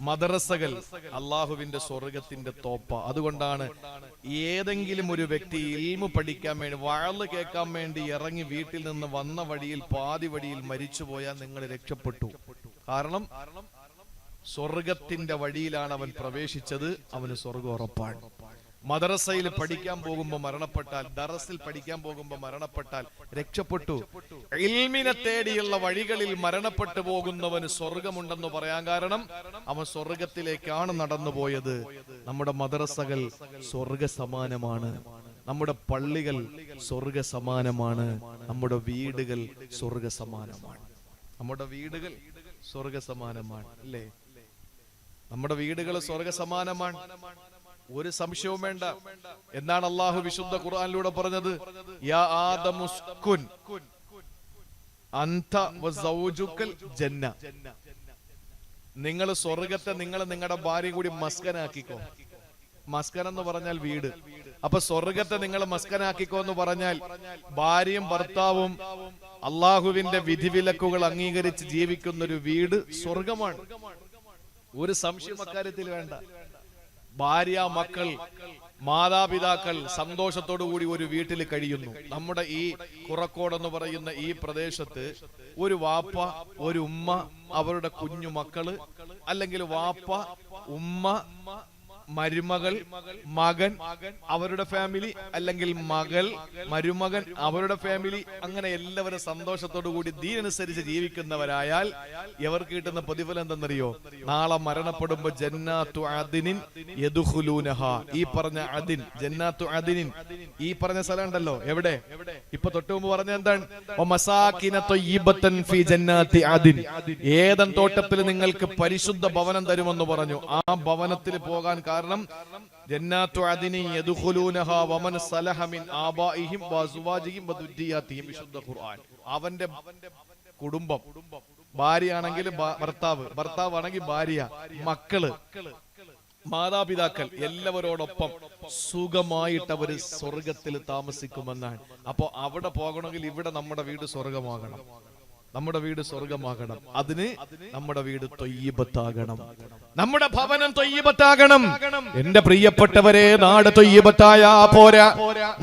മദ്രസകൾ അള്ളാഹുവിന്റെ സ്വർഗത്തിന്റെ തോപ്പ. അതുകൊണ്ടാണ് ഏതെങ്കിലും ഒരു വ്യക്തി ഇൽമു പഠിക്കാൻ വേണ്ടി, വഅള് കേൾക്കാൻ വേണ്ടി ഇറങ്ങി വീട്ടിൽ നിന്ന് വന്ന വഴിയിൽ പാതി വഴിയിൽ മരിച്ചുപോയാൽ നിങ്ങൾ രക്ഷപ്പെട്ടു. കാരണം സ്വർഗത്തിന്റെ വഴിയിലാണ് അവൻ പ്രവേശിച്ചത്, അവന് സ്വർഗം ഉറപ്പാണ്. മദ്രസയിൽ പഠിക്കാൻ പോകുമ്പോ മരണപ്പെട്ടാൽ, ദറസിൽ പഠിക്കാൻ പോകുമ്പോ മരണപ്പെട്ടാൽ രക്ഷപ്പെട്ടു. ഇൽമിനെ തേടിയുള്ള വഴികളിൽ മരണപ്പെട്ടു പോകുന്നവന് സ്വർഗമുണ്ടെന്ന് പറയാൻ കാരണം അവൻ സ്വർഗത്തിലേക്കാണ് നടന്നു പോയത്. നമ്മുടെ മദ്രസകൾ സ്വർഗ സമാനമാണ്, നമ്മുടെ പള്ളികൾ സ്വർഗ സമാനമാണ്, നമ്മുടെ വീടുകൾ സ്വർഗ സമാനമാണ്. നമ്മുടെ വീടുകൾ സ്വർഗ സമാനമാണ് അല്ലേ? നമ്മുടെ വീടുകൾ സ്വർഗ സമാനമാണ്, ഒരു സംശയവും വേണ്ട. എന്താണ് അള്ളാഹു വിശുദ്ധ ഖുർആനിലൂടെ പറഞ്ഞത്? യാ ആദമുസ്കുൻ അൻത വസൗജുകൽ ജന്ന, നിങ്ങൾ സ്വർഗത്തെ നിങ്ങൾ നിങ്ങളുടെ ഭാര്യ കൂടി മസ്കനാക്കിക്കോ. മസ്കൻ എന്ന് പറഞ്ഞാൽ വീട്. അപ്പൊ സ്വർഗത്തെ നിങ്ങൾ മസ്കനാക്കിക്കോ എന്ന് പറഞ്ഞാൽ ഭാര്യയും ഭർത്താവും അള്ളാഹുവിന്റെ വിധിവിലക്കുകൾ അംഗീകരിച്ച് ജീവിക്കുന്ന ഒരു വീട് സ്വർഗമാണ്. ഒരു സംശയം അക്കാര്യത്തിൽ വേണ്ട. ഭാര്യ, മക്കൾ, മാതാപിതാക്കൾ സന്തോഷത്തോടു കൂടി ഒരു വീട്ടിൽ കഴിയുന്നു. നമ്മുടെ ഈ കുറക്കോട് എന്ന് പറയുന്ന ഈ പ്രദേശത്ത് ഒരു വാപ്പ, ഒരു ഉമ്മ, അവരുടെ കുഞ്ഞു മക്കള്, അല്ലെങ്കിൽ വാപ്പ, ഉമ്മ, മരുമകൾ, മകൻ, അവരുടെ ഫാമിലി, അല്ലെങ്കിൽ മകൾ, മരുമകൻ, അവരുടെ ഫാമിലി, അങ്ങനെ എല്ലാവരും സന്തോഷത്തോടു കൂടി ദീനനുസരിച്ച് ജീവിക്കുന്നവരായാൽ ഇവർക്ക് കിട്ടുന്ന പ്രതിഫലം എന്തെന്നറിയോ? നാളെ മരണപ്പെടുമ്പോ ജന്നാത്തു അദിനിൻ യദ്ഖുലൂനഹാ, ഈ പറഞ്ഞ അദിൻ, ജന്നാത്തു അദിനിൻ, ഈ പറഞ്ഞ സ്ഥലം ഉണ്ടല്ലോ, എവിടെ? ഇപ്പൊ തൊട്ടു മുമ്പ് പറഞ്ഞ എന്താണ്? വമസാകിന ത്വയ്യിബതൻ ഫീ ജന്നാത്തി അദിൻ, ഏദൻ തോട്ടത്തിൽ നിങ്ങൾക്ക് പരിശുദ്ധ ഭവനം തരുമെന്ന് പറഞ്ഞു. ആ ഭവനത്തിൽ പോകാൻ കാരണം ജന്നാത്തു അദിനി യദ്ഖുലൂനഹാ വമൻ സലഹ മിൻ ആബാഇഹിം വഅസ്വാജിഹിം വദുരിയാതിഹിം, വിശുദ്ധ ഖുർആൻ. അവന്റെ കുടുംബം, ഭാര്യയാണെങ്കിൽ ഭർത്താവ്, ഭർത്താവാണെങ്കിൽ ഭാര്യ, മക്കള്, മാതാപിതാക്കൾ എല്ലാവരോടൊപ്പം സുഖമായിട്ട് അവര് സ്വർഗത്തിൽ താമസിക്കുമെന്നാണ്. അപ്പൊ അവിടെ പോകണമെങ്കിൽ ഇവിടെ നമ്മുടെ വീട് സ്വർഗമാകണം. നമ്മുടെ വീട് സ്വർഗമാകണം. അതിന് നമ്മുടെ വീട് ത്വയ്യിബത്താകണം, നമ്മുടെ ഭവനം ത്വയ്യിബത്താകണം. എന്റെ പ്രിയപ്പെട്ടവരെ, നാട് ത്വയ്യിബത്തായ പോരാ,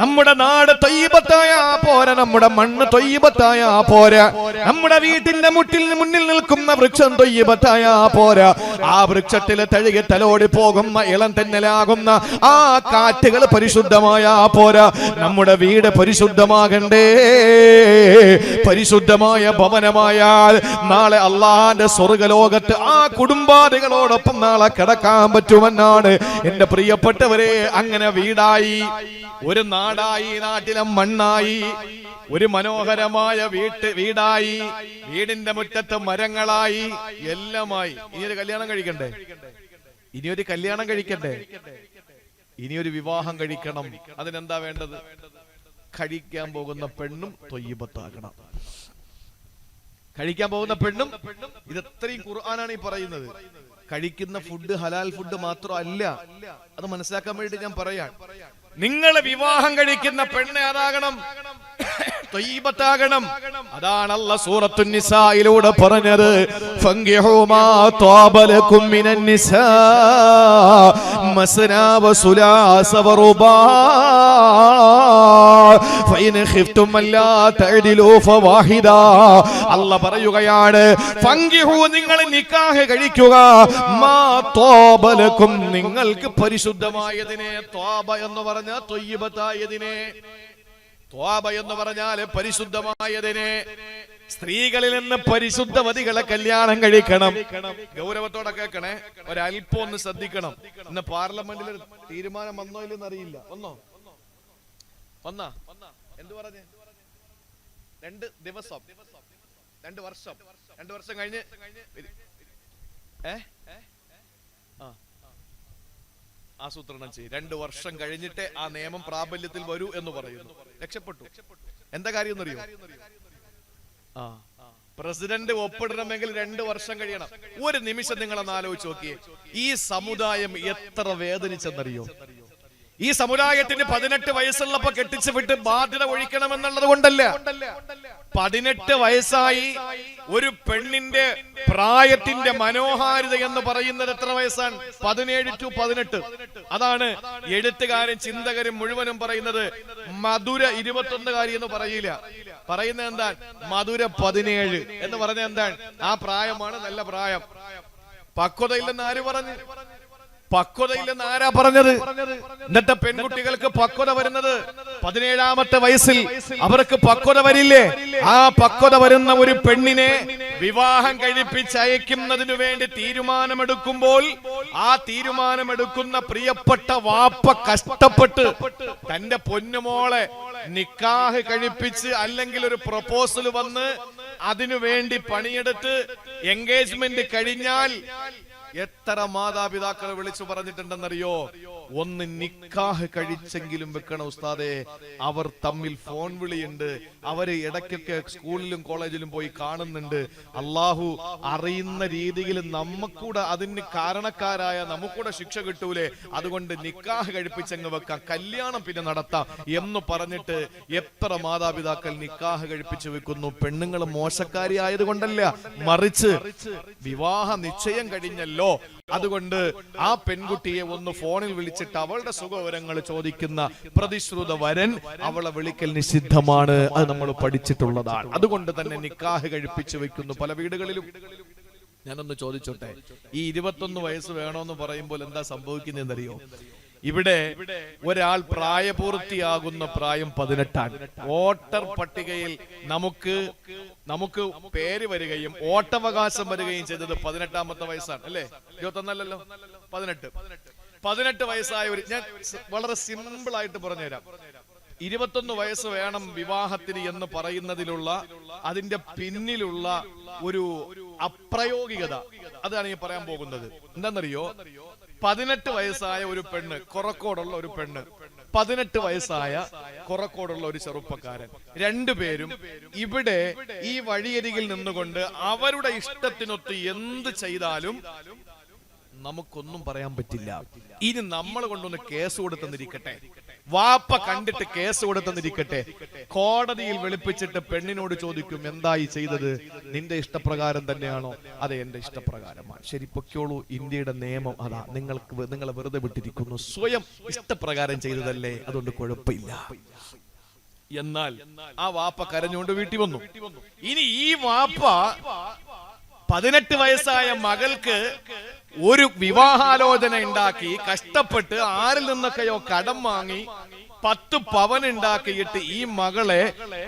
നമ്മുടെ നാട് ത്വയ്യിബത്തായ പോരാ, നമ്മുടെ മണ്ണ് ത്വയ്യിബത്തായ പോരാ, നമ്മുടെ വീട്ടിന്റെ മുന്നിൽ നിൽക്കുന്ന വൃക്ഷം ത്വയ്യിബത്തായ പോരാ. ആ വൃക്ഷത്തിൽ തഴുകി തലോടി പോകുന്ന ഇളം തെന്നലാകുന്ന ആ കാറ്റുകൾ പരിശുദ്ധമായ പോരാ. നമ്മുടെ വീട് പരിശുദ്ധമാകണ്ടേ. പരിശുദ്ധമായ ഭവനമായാൽ നാളെ അള്ളാന്റെ സ്വർഗലോകത്ത് ആ കുടുംബാദികളോടൊപ്പം നാളെ കിടക്കാൻ പറ്റുമെന്നാണ് എന്റെ പ്രിയപ്പെട്ടവരെ. അങ്ങനെ വീടായി, ഒരു നാടായി, നാട്ടിലെ മണ്ണായി, ഒരു മനോഹരമായ വീടായി, വീടിന്റെ മുറ്റത്ത് മരങ്ങളായി, എല്ലാമായി. ഇനിയൊരു കല്യാണം കഴിക്കണ്ടേ? ഇനിയൊരു കല്യാണം കഴിക്കണ്ടേ? ഇനിയൊരു വിവാഹം കഴിക്കണം. അതിനെന്താ വേണ്ടത്? കഴിക്കാൻ പോകുന്ന പെണ്ണും ത്വയ്യിബത്താകണം. കഴിക്കാൻ പോകുന്ന പെണ്ണും, ഇത് എത്രയും ഖുർആനാണ് ഈ പറയുന്നത്. കഴിക്കുന്ന ഫുഡ് ഹലാൽ ഫുഡ് മാത്രമല്ല, അത് മനസ്സിലാക്കാൻ വേണ്ടി ഞാൻ പറയാൻ. നിങ്ങൾ വിവാഹം കഴിക്കുന്ന പെണ്ണ് അതാകണം, ത്വയ്യിബത്താകണം. അതാണ് അല്ലാഹ് സൂറത്തുൻ നിസായിലൂടെ പറഞ്ഞത്, ഫൻകിഹൂ മാ ത്വാബ ലക്കും മിനൻ നിസാ മസ്നാ വസുലാസ വറുബാ ഫഇൻ ഖിഫ്തും അല്ലാ തഅദിലൂ ഫവാഹിദാ. അല്ലാഹ് പറയുകയാണ്, ഫൻകിഹൂ, നിങ്ങൾ നിക്കാഹ് കഴിക്കുക, മാ ത്വാബ ലക്കും, നിങ്ങൾക്ക് പരിശുദ്ധമായതിനെ. ത്വാബ എന്ന് പറഞ്ഞാൽ ത്വയ്യിബത്തായതിനെ. ത്വാബ എന്ന് പറഞ്ഞാൽ പരിശുദ്ധമായതിനെ. സ്ത്രീകളിൽ നിന്ന് പരിശുദ്ധവതികളെ കല്യാണം കഴിക്കണം. ഗൗരവത്തോടെ കേൾക്കണേ, ഒരല്പം ഒന്ന് ശ്രദ്ധിക്കണം. ഇന്ന് പാർലമെന്റിൽ തീരുമാനം വന്നോ ഇല്ലെന്ന് അറിയില്ല. വന്നാ എന്ത് പറഞ്ഞേ? 2 ദിവസം 2 വർഷം 2 വർഷം കഴിഞ്ഞ് ആസൂത്രണം ചെയ്യും. 2 വർഷം കഴിഞ്ഞിട്ട് ആ നിയമം പ്രാബല്യത്തിൽ വരൂ എന്ന് പറയുന്നു. രക്ഷപ്പെട്ടു. എന്താ കാര്യം എന്നറിയോ? പ്രസിഡന്റ് ഒപ്പിടണമെങ്കിൽ 2 വർഷം കഴിയണം. ഒരു നിമിഷം നിങ്ങളൊന്ന് ആലോചിച്ച് നോക്കിയേ, ഈ സമുദായം എത്ര വേദനിച്ചെന്നറിയോ? ഈ സമുദായത്തിന് 18 വയസ്സുള്ളപ്പോ കെട്ടിച്ചു വിട്ട് ബാധ്യത ഒഴിക്കണമെന്നുള്ളത് കൊണ്ടല്ല. 18 വയസ്സായി ഒരു പെണ്ണിന്റെ പ്രായത്തിന്റെ മനോഹാരിത എന്ന് പറയുന്നത് എത്ര വയസ്സാണ്? 17 to 18. അതാണ് എഴുത്തുകാരും ചിന്തകരും മുഴുവനും പറയുന്നത്. മധുര 21കാരി എന്ന് പറയില്ല, പറയുന്നത് എന്താ? മധുര 17 എന്ന് പറഞ്ഞ എന്താണ്? ആ പ്രായമാണ് നല്ല പ്രായം. പക്വതയില്ലെന്ന് ആര് പറഞ്ഞു? പക്വതയില്ലെന്ന് ആരാ പറഞ്ഞത്? ഇന്നത്തെ പെൺകുട്ടികൾക്ക് പക്വത വരുന്നത് 17ാമത്തെ വയസ്സിൽ. അവർക്ക് പക്വത വരില്ലേ? ആ പക്വത വരുന്ന ഒരു പെണ്ണിനെ വിവാഹം കഴിപ്പിച്ചയക്കുന്നതിനു വേണ്ടി തീരുമാനമെടുക്കുമ്പോൾ ആ തീരുമാനമെടുക്കുന്ന പ്രിയപ്പെട്ട വാപ്പ കഷ്ടപ്പെട്ട് തന്റെ പൊന്നുമോളെ നിക്കാഹ് കഴിപ്പിച്ച്, അല്ലെങ്കിൽ ഒരു പ്രൊപ്പോസൽ വന്ന് അതിനു വേണ്ടി പണിയെടുത്ത് എൻഗേജ്മെന്റ് കഴിഞ്ഞാൽ എത്ര മാതാപിതാക്കൾ വിളിച്ചു പറഞ്ഞിട്ടുണ്ടെന്നറിയോ? ഒന്ന് നിക്കാഹ് കഴിച്ചെങ്കിലും വെക്കണം ഉസ്താദേ. അവർ തമ്മിൽ ഫോൺ വിളിയുണ്ട്, അവര് ഇടയ്ക്കൊക്കെ സ്കൂളിലും കോളേജിലും പോയി കാണുന്നുണ്ട്. അള്ളാഹു അറിയുന്ന രീതിയിൽ നമുക്കൂടെ അതിന് കാരണക്കാരായ നമുക്കൂടെ ശിക്ഷ കിട്ടൂലേ, അതുകൊണ്ട് നിക്കാഹ് കഴിപ്പിച്ചങ്ങ് വെക്കാം, കല്യാണം പിന്നെ നടത്താം എന്ന് പറഞ്ഞിട്ട് എത്ര മാതാപിതാക്കൾ നിക്കാഹ് കഴിപ്പിച്ചു വെക്കുന്നു. പെണ്ണുങ്ങൾ മോശക്കാരി ആയതുകൊണ്ടല്ല, മറിച്ച് വിവാഹ നിശ്ചയം കഴിഞ്ഞല്ലോ, അതുകൊണ്ട് ആ പെൺകുട്ടിയെ ഒന്ന് ഫോണിൽ വിളിച്ചിട്ട് അവളുടെ സുഖവിവരങ്ങൾ ചോദിക്കുന്ന പ്രതിശ്രുത വരൻ അവളെ വിളിക്കൽ നിഷിദ്ധമാണ്. അത് നമ്മൾ പഠിച്ചിട്ടുള്ളതാണ്. അതുകൊണ്ട് തന്നെ നിക്കാഹ് കഴിപ്പിച്ചു വെക്കുന്നു പല വീടുകളിലും. ഞാനൊന്ന് ചോദിച്ചോട്ടെ, ഈ 21 വയസ്സ് വേണോന്ന് പറയുമ്പോൾ എന്താ സംഭവിക്കുന്നതെന്നറിയോ? ഇവിടെ ഒരാൾ പ്രായപൂർത്തിയാകുന്ന പ്രായം 18ആണ്. വോട്ടർ പട്ടികയിൽ നമുക്ക് പേര് വരികയും വോട്ടവകാശം വരികയും ചെയ്തത് 18ാമത്തെ വയസ്സാണ്, അല്ലേ? 21 അല്ലല്ലോ, 18 വയസ്സായ ഒരു, ഞാൻ വളരെ സിമ്പിൾ ആയിട്ട് പറഞ്ഞുതരാം. 21 വയസ്സ് വേണം വിവാഹത്തിന് എന്ന് പറയുന്നതിലുള്ള അതിന്റെ പിന്നിലുള്ള ഒരു അപ്രായോഗികത, അതാണ് ഈ പറയാൻ പോകുന്നത്. എന്താണെന്നറിയോ? 18 വയസ്സായ ഒരു പെണ്ണ്, കൊറക്കോടുള്ള ഒരു പെണ്ണ്, 18 വയസ്സായ കൊറക്കോടുള്ള ഒരു ചെറുപ്പക്കാരൻ, രണ്ടുപേരും ഇവിടെ ഈ വഴിയരികിൽ നിന്നുകൊണ്ട് അവരുടെ ഇഷ്ടത്തിനൊത്ത് എന്ത് ചെയ്താലും നമുക്കൊന്നും പറയാൻ പറ്റില്ല. ഇനി നമ്മൾ കൊണ്ടൊന്ന് കേസ് കൊടുത്തെന്നിരിക്കട്ടെ, വാപ്പ കണ്ടിട്ട് കേസ് കൊടുത്തെന്നിരിക്കട്ടെ, കോടതിയിൽ വിളിപ്പിച്ചിട്ട് പെണ്ണിനോട് ചോദിക്കും, എന്തായി ചെയ്തത്? നിന്റെ ഇഷ്ടപ്രകാരം തന്നെയാണോ? അതെ, എന്റെ ഇഷ്ടപ്രകാരമാണ്. ശരി, പൊക്കോളൂ, ഇന്ത്യയുടെ നിയമം അതാ, നിങ്ങളെ വെറുതെ വിട്ടിരിക്കുന്നു, സ്വയം ഇഷ്ടപ്രകാരം ചെയ്തതല്ലേ, അതുകൊണ്ട് കുഴപ്പമില്ല. എന്നാൽ ആ വാപ്പ കരഞ്ഞുകൊണ്ട് വീട്ടിൽ വന്നു. ഇനി ഈ വാപ്പ 18 വയസ്സായ മകൾക്ക് ഒരു വിവാഹാലോചന ഉണ്ടാക്കി, കഷ്ടപ്പെട്ട് ആരിൽ നിന്നൊക്കെയോ കടം വാങ്ങി 10 പവൻ ഉണ്ടാക്കിയിട്ട് ഈ മകളെ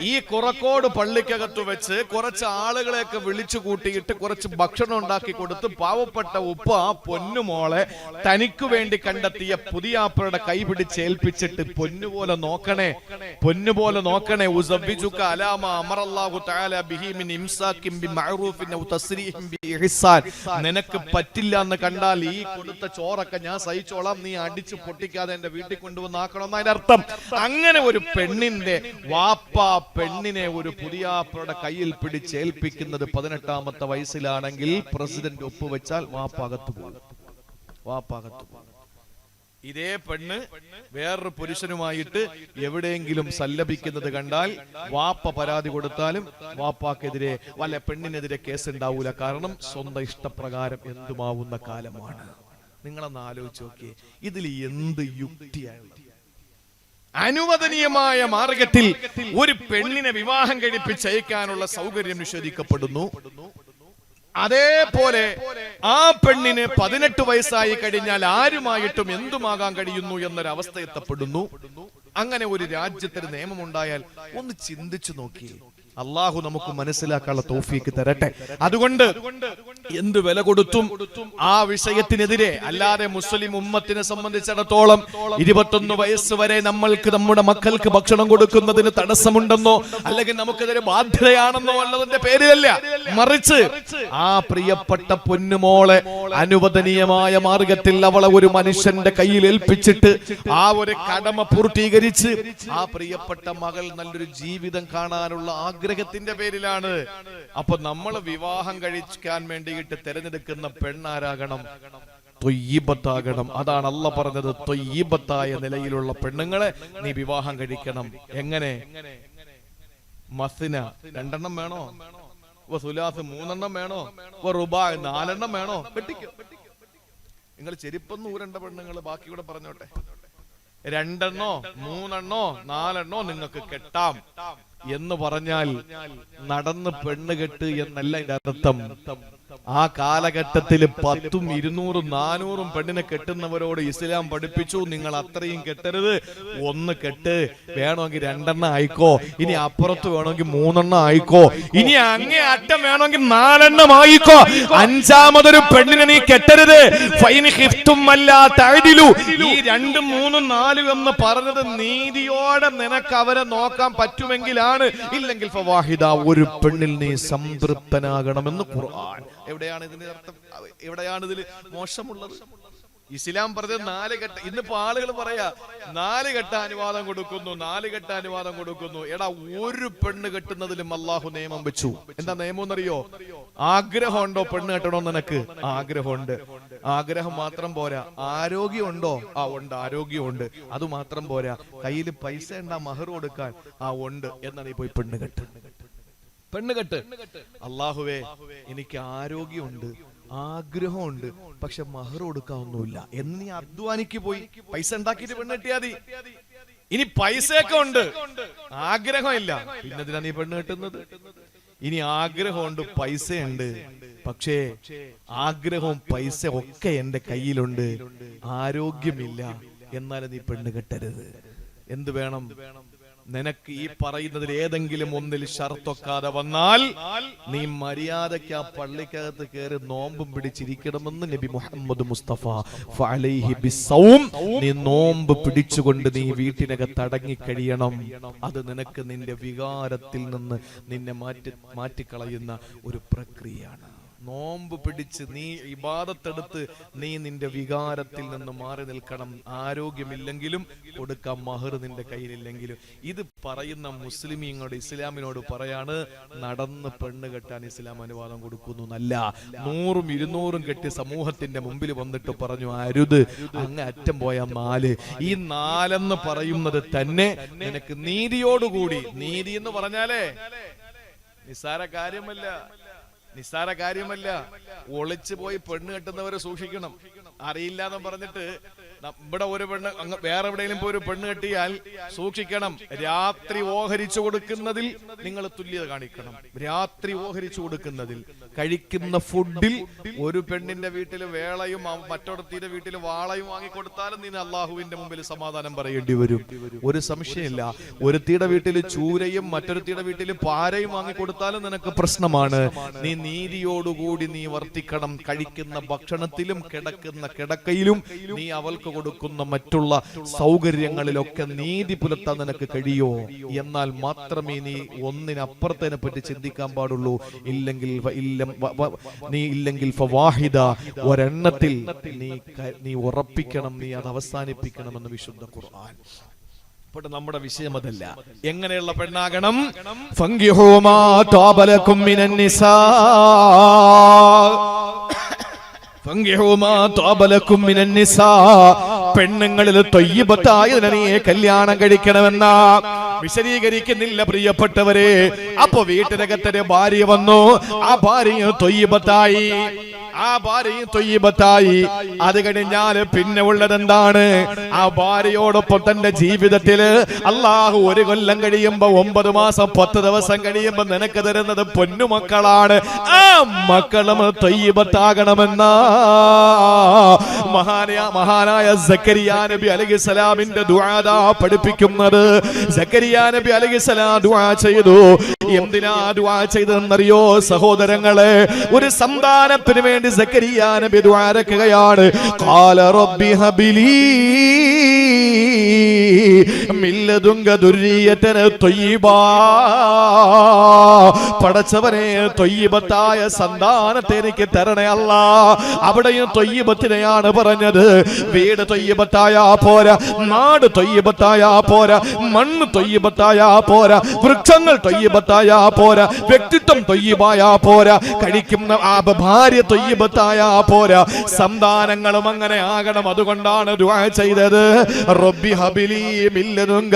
ഈ കുറക്കോട് പള്ളിക്കകത്ത് വെച്ച് കുറച്ച് ആളുകളെയൊക്കെ വിളിച്ചു കൂട്ടിയിട്ട് കുറച്ച് ഭക്ഷണം ഉണ്ടാക്കി കൊടുത്ത് പാവപ്പെട്ട ഉപ്പ ആ പൊന്നുമോളെ തനിക്ക് വേണ്ടി കണ്ടെത്തിയ പുതിയാപ്പയുടെ കൈ പിടിച്ചേൽപ്പിച്ചിട്ട് പൊന്നുപോലെ നോക്കണേ, പൊന്നുപോലെ നോക്കണേ, ഉസബ്ബിജുക അലാമ അമറല്ലാഹു തആല ബിഹി മിൻ ഇംസാകിൻ ബിമഅറൂഫിൻ ഔ തസ്രീഹിൻ ബിഇഹ്സാൻ. നിനക്ക് പറ്റില്ല എന്ന് കണ്ടാൽ ഈ കൊടുത്ത ചോറൊക്കെ ഞാൻ സഹിച്ചോളാം, നീ അടിച്ചു പൊട്ടിക്കാതെ എന്റെ വീട്ടിൽ കൊണ്ടുവന്നാക്കണം എന്നതിന്റെ അർത്ഥം. അങ്ങനെ ഒരു പെണ്ണിന്റെ വാപ്പ പെണ്ണിനെ ഒരു പുതിയാപ്പയുടെ കയ്യിൽ പിടിച്ചേൽപ്പിക്കുന്നത് 18ാമത്തെ വയസ്സിലാണെങ്കിൽ പ്രസിഡന്റ് ഒപ്പുവെച്ചാൽ വാപ്പാകത്ത് പോകും. ഇതേ പെണ്ണ് വേറൊരു പുരുഷനുമായിട്ട് എവിടെയെങ്കിലും സല്ലപിക്കുന്നത് കണ്ടാൽ വാപ്പ പരാതി കൊടുത്താലും വാപ്പാക്കെതിരെ വല്ല പെണ്ണിനെതിരെ കേസ് ഉണ്ടാവൂല. കാരണം സ്വന്തം ഇഷ്ടപ്രകാരം എന്തുമാവുന്ന കാലമാണ്. നിങ്ങളൊന്ന് ആലോചിച്ച് നോക്കിയേ, ഇതിൽ എന്ത് യുക്തിയാണ്? അനുവദനീയമായ മാർഗത്തിൽ ഒരു പെണ്ണിനെ വിവാഹം കഴിപ്പിച്ചയക്കാനുള്ള സൗകര്യം നിഷേധിക്കപ്പെടുന്നു. അതേപോലെ ആ പെണ്ണിന് 18 വയസ്സായി കഴിഞ്ഞാൽ ആരുമായിട്ടും എന്തുമാകാൻ കഴിയുന്നു എന്നൊരവസ്ഥ എത്തപ്പെടുന്നു. അങ്ങനെ ഒരു രാജ്യത്തിന് നിയമമുണ്ടായാൽ ഒന്ന് ചിന്തിച്ചു നോക്കിയേ. അള്ളാഹു നമുക്ക് മനസ്സിലാക്കാനുള്ള തൗഫീക്ക് തരട്ടെ. അതുകൊണ്ട് എന്ത് വില കൊടുത്തും ആ വിഷയത്തിനെതിരെ, അല്ലാതെ മുസ്ലിം ഉമ്മത്തിനെ സംബന്ധിച്ചിടത്തോളം 21 വയസ്സ് വരെ നമ്മൾക്ക് നമ്മുടെ മക്കൾക്ക് ഭക്ഷണം കൊടുക്കുന്നതിന് തടസ്സമുണ്ടെന്നോ അല്ലെങ്കിൽ നമുക്കെതിരെ ബാധ്യതയാണെന്നോ ഉള്ളതിന്റെ പേരിലല്ല, മറിച്ച് ആ പ്രിയപ്പെട്ട പൊന്നുമോളെ അനുവദനീയമായ മാർഗത്തിൽ അവളെ ഒരു മനുഷ്യന്റെ കയ്യിൽ ഏൽപ്പിച്ചിട്ട് ആ ഒരു കടമ പൂർത്തീകരിച്ച് ആ പ്രിയപ്പെട്ട മകൾ നല്ലൊരു ജീവിതം കാണാനുള്ള ആഗ്രഹത്തിന്റെ പേരിലാണ്. അപ്പൊ നമ്മൾ വിവാഹം കഴിക്കാൻ വേണ്ടിയിട്ട് തിരഞ്ഞെടുക്കുന്ന പെണ്ണാരാകണം? ത്വയ്യിബത്താകണം. അതാണ് അള്ള പറഞ്ഞത്, ത്വയ്യിബത്തായ നിലയിലുള്ള പെണ്ണുങ്ങളെ നീ വിവാഹം കഴിക്കണം. എങ്ങനെ? മസ്ന 2 എണ്ണം വേണോ? സുലാസ് 3 എണ്ണം വേണോ? റുബാ 4 എണ്ണം വേണോ? വെട്ടിക്കോ. നിങ്ങൾ ചെരുപ്പൊന്നും ഊരണ്ട പെണ്ണുങ്ങൾ, ബാക്കി കൂടെ പറഞ്ഞോട്ടെ. 2 എണ്ണോ 3 എണ്ണോ 4 എണ്ണോ നിങ്ങൾക്ക് കെട്ടാം എന്ന് പറഞ്ഞാൽ നടന്ന് പെണ്ണ് കെട്ട് എന്നല്ല ഇതിന്റെ അർത്ഥം. ആ കാലഘട്ടത്തിൽ 10ഉം 200ഉം 400ഉം പെണ്ണിനെ കെട്ടുന്നവരോട് ഇസ്ലാം പഠിപ്പിച്ചു, നിങ്ങൾ അത്രയും കെട്ടരുത്, 1 കെട്ട്, വേണമെങ്കിൽ 2 എണ്ണം ആയിക്കോ, ഇനി അപ്പുറത്ത് വേണമെങ്കിൽ 3 എണ്ണം ആയിക്കോ, ഇനി അങ്ങേ അറ്റം വേണമെങ്കിൽ 4 എണ്ണം ആയിക്കോ, 5ാമതൊരു പെണ്ണിനെ നീ കെട്ടരുത്. ഫൈൻ ഖിഫ്തും അല്ലാ തഅദിലു. ഈ 2, 3, 4 എന്ന് പറഞ്ഞത് നീതിയോടെ നിനക്ക് അവരെ നോക്കാൻ പറ്റുമെങ്കിലാണ്, ഇല്ലെങ്കിൽ ഫവാഹിദ, ഒരു പെണ്ണിൽ നീ സംതൃപ്തനാകണമെന്ന് ഖുർആൻ. എവിടെയാണ് ഇതിന്റെ അർത്ഥം? എവിടെയാണ് ഇതിൽ മോശമുള്ളത്? ഇസ്ലാം പറഞ്ഞത് 4 കെട്ട്. ഇന്നിപ്പോ ആളുകൾ പറയാ 4 കെട്ട അനുവാദം കൊടുക്കുന്നു, 4 കെട്ട അനുവാദം കൊടുക്കുന്നു. എടാ, ഒരു പെണ്ണ് കെട്ടുന്നതിലും അള്ളാഹു നിയമം വെച്ചു. എന്താ നിയമം എന്നറിയോ? ആഗ്രഹമുണ്ടോ പെണ്ണ് കെട്ടണോന്ന്? നിനക്ക് ആഗ്രഹമുണ്ട്. ആഗ്രഹം മാത്രം പോരാ, ആരോഗ്യമുണ്ടോ? ഉണ്ട്, ആരോഗ്യമുണ്ട്. അത് മാത്രം പോരാ, കയ്യിൽ പൈസ ഉണ്ടാ മഹർ കൊടുക്കാൻ? ഉണ്ട്. എന്നാ നീ പോയി പെണ്ണ് കെട്ട്. അള്ളാഹുവേ, എനിക്ക് ആരോഗ്യമുണ്ട്, ആഗ്രഹമുണ്ട്, പക്ഷെ മഹർ കൊടുക്കാനൊന്നുമില്ല എന്ന് നീ അധ്വാനിക്ക് പോയി പൈസ ഉണ്ടാക്കിയിട്ട് പെണ്ണ് കെട്ടിയാ മതി. ഇനി പൈസയൊക്കെ ഉണ്ട്, ആഗ്രഹമില്ല, പിന്നെ എന്തിനാ നീ പെണ്ണ് കെട്ടുന്നത്? ഇനി ആഗ്രഹമുണ്ട്, പൈസയുണ്ട്, പക്ഷേ ആഗ്രഹവും പൈസ ഒക്കെ എന്റെ കയ്യിലുണ്ട്, ആരോഗ്യമില്ല, എന്നാലും നീ പെണ്ണ് കെട്ടരുത്. എന്ത് വേണം? നിനക്ക് ഈ പറയുന്നതിൽ ഏതെങ്കിലും ഒന്നിൽ ഷർതൊക്കാതെ വന്നാൽ നീ മര്യാദയ്ക്ക് ആ പള്ളിക്കകത്ത് കയറി നോമ്പും പിടിച്ചിരിക്കണമെന്ന് നബി മുഹമ്മദ് മുസ്തഫ ഫഅലൈഹി ബിസ്സൗം. നീ നോമ്പ് പിടിച്ചുകൊണ്ട് നീ വീട്ടിനകത്ത് അടങ്ങി കഴിയണം. അത് നിനക്ക് നിന്റെ വികാരത്തിൽ നിന്ന് നിന്നെ മാറ്റിക്കളയുന്ന ഒരു പ്രക്രിയയാണ്. നോമ്പ് പിടിച്ച് നീ ഇബാദത്തെടുത്ത് നീ നിന്റെ വികാരത്തിൽ നിന്ന് മാറി നിൽക്കണം. ആരോഗ്യമില്ലെങ്കിലും കൊടുക്കാം മഹർ നിന്റെ കയ്യിലില്ലെങ്കിലും. ഇത് പറയുന്ന മുസ്ലിമീങ്ങളുടെ ഇസ്ലാമിനോട് പറയാണ്, നടന്ന് പെണ്ണ് കെട്ടാൻ ഇസ്ലാം അനുവാദം കൊടുക്കുന്നു എന്നല്ല. 100ഉം 200ഉം കെട്ടി സമൂഹത്തിന്റെ മുമ്പിൽ വന്നിട്ട് പറഞ്ഞു അരുത്, അങ്ങ് അറ്റം പോയ 4. ഈ 4 പറയുന്നത് തന്നെ നിനക്ക് നീതിയോടുകൂടി, നീതി എന്ന് പറഞ്ഞാലേ നിസ്സാര കാര്യമല്ല. ഒളിച്ചു പോയി പെണ്ണ് കെട്ടുന്നവരെ സൂക്ഷിക്കണം. അറിയില്ല എന്ന് പറഞ്ഞിട്ട് ഇവിടെ ഒരു പെണ്ണ് വേറെ എവിടെയെങ്കിലും പോയി ഒരു പെണ്ണ് കെട്ടിയാൽ സൂക്ഷിക്കണം. രാത്രി ഓഹരിച്ചു കൊടുക്കുന്നതിൽ നിങ്ങൾ തുല്യത കാണിക്കണം. രാത്രി ഓഹരിച്ചു കൊടുക്കുന്നതിൽ, കഴിക്കുന്ന ഫുഡിൽ ഒരു പെണ്ണിന്റെ വീട്ടിൽ വേളയും മറ്റൊരുത്തിന്റെ വീട്ടിൽ വാളയും വാങ്ങിക്കൊടുത്താലും നീ അള്ളാഹുവിന്റെ മുമ്പിൽ സമാധാനം പറയേണ്ടി വരും. ഒരു സംശയമില്ല. ഒരുത്തിയുടെ വീട്ടിൽ ചൂരയും മറ്റൊരുത്തിയുടെ വീട്ടിൽ പാരയും വാങ്ങിക്കൊടുത്താലും നിനക്ക് പ്രശ്നമാണ്. നീ നീതിയോടുകൂടി നീ വർത്തിക്കണം. കഴിക്കുന്ന ഭക്ഷണത്തിലും കിടക്കുന്ന കിടക്കയിലും നീ അവൾക്ക് കൊടുക്കുന്ന മറ്റുള്ള സൗകര്യങ്ങളിലൊക്കെ നീതി പുലർത്താൻ നിനക്ക് കഴിയോ? എന്നാൽ മാത്രമേ നീ ഒന്നിനപ്പുറത്തിനെ പറ്റി ചിന്തിക്കാൻ പാടുള്ളൂ. ഇല്ലെങ്കിൽ ഫവാഹിദ, ഒരെണ്ണത്തിൽ നീ ഉറപ്പിക്കണം, നീ അത് അവസാനിപ്പിക്കണമെന്ന് വിശുദ്ധ ഖുർആൻ. നമ്മുടെ വിഷയം അതല്ല. എങ്ങനെയുള്ള പെണ്ണാകണം? ഫംഗിഹൂ മാ താബലകും മിനൻ നിസാ, പെണ്ണുങ്ങളിൽ ത്വയ്യിബത്തായതിനെ നീ കല്യാണം കഴിക്കണമെന്ന വിശദീകരിക്കുന്നില്ല പ്രിയപ്പെട്ടവരെ. അപ്പൊ വീട്ടിനകത്തൊരു ഭാര്യ വന്നു, ആ ഭാര്യയും ത്വയ്യിബത്തായി, അത് കഴിഞ്ഞാൽ പിന്നെ ഉള്ളതെന്താണ്? ആ ഭാര്യയോടൊപ്പം തന്റെ ജീവിതത്തില് അള്ളാഹു 1 കൊല്ലം കഴിയുമ്പോ 9 മാസം 10 ദിവസം കഴിയുമ്പോ നിനക്ക് തരുന്നത് പൊന്നുമക്കളാണ്. ആ മക്കളും ത്വയ്യിബത്താകണമെന്ന മഹാനായ സക്കരിയാ നബി അലൈഹിസ്സലാമിന്റെ ദുആ പഠിപ്പിക്കുന്നത്. സക്കരിയാ നബി അലൈഹിസ്സലാം ദുആ ചെയ്തു. എന്തിനാ ദുആ ചെയ്തതെന്നറിയോ സഹോദരങ്ങളെ? ഒരു സന്താനത്തിന് വേണ്ടി സക്കരിയാ നബി ദുആ രക്കുകയാണ്. ഖാല റബ്ബി ഹബിലി മിൻ ലദുങ്ക ദുർരിയതൻ ത്വയ്യിബാ, പടച്ചവനെ ത്വയ്യിബത്തായ സന്താനത്തെ എനിക്ക് തരണേ അല്ലാ. അവിടെയും ത്വയ്യിബത്തിനെയാണ് പറഞ്ഞത്. വീട് ത്വയ്യിബത്തായ പോരാ, നാട് ത്വയ്യിബത്തായ പോരാ, മണ്ണ് ത്വയ്യിബത്തായ പോരാ, വൃക്ഷങ്ങൾ ത്വയ്യിബത്തായ പോരാ, വ്യക്തിത്വം ത്വയ്യിബായ പോരാ, കഴിക്കുന്ന ഭാര്യ ത്വയ്യിബത്തായ പോരാ, സന്താനങ്ങളും അങ്ങനെ ആകണം. അതുകൊണ്ടാണ് ദുആ ചെയ്തത്. റബ്ബി ഹബിലി മിൻ ലദുങ്ക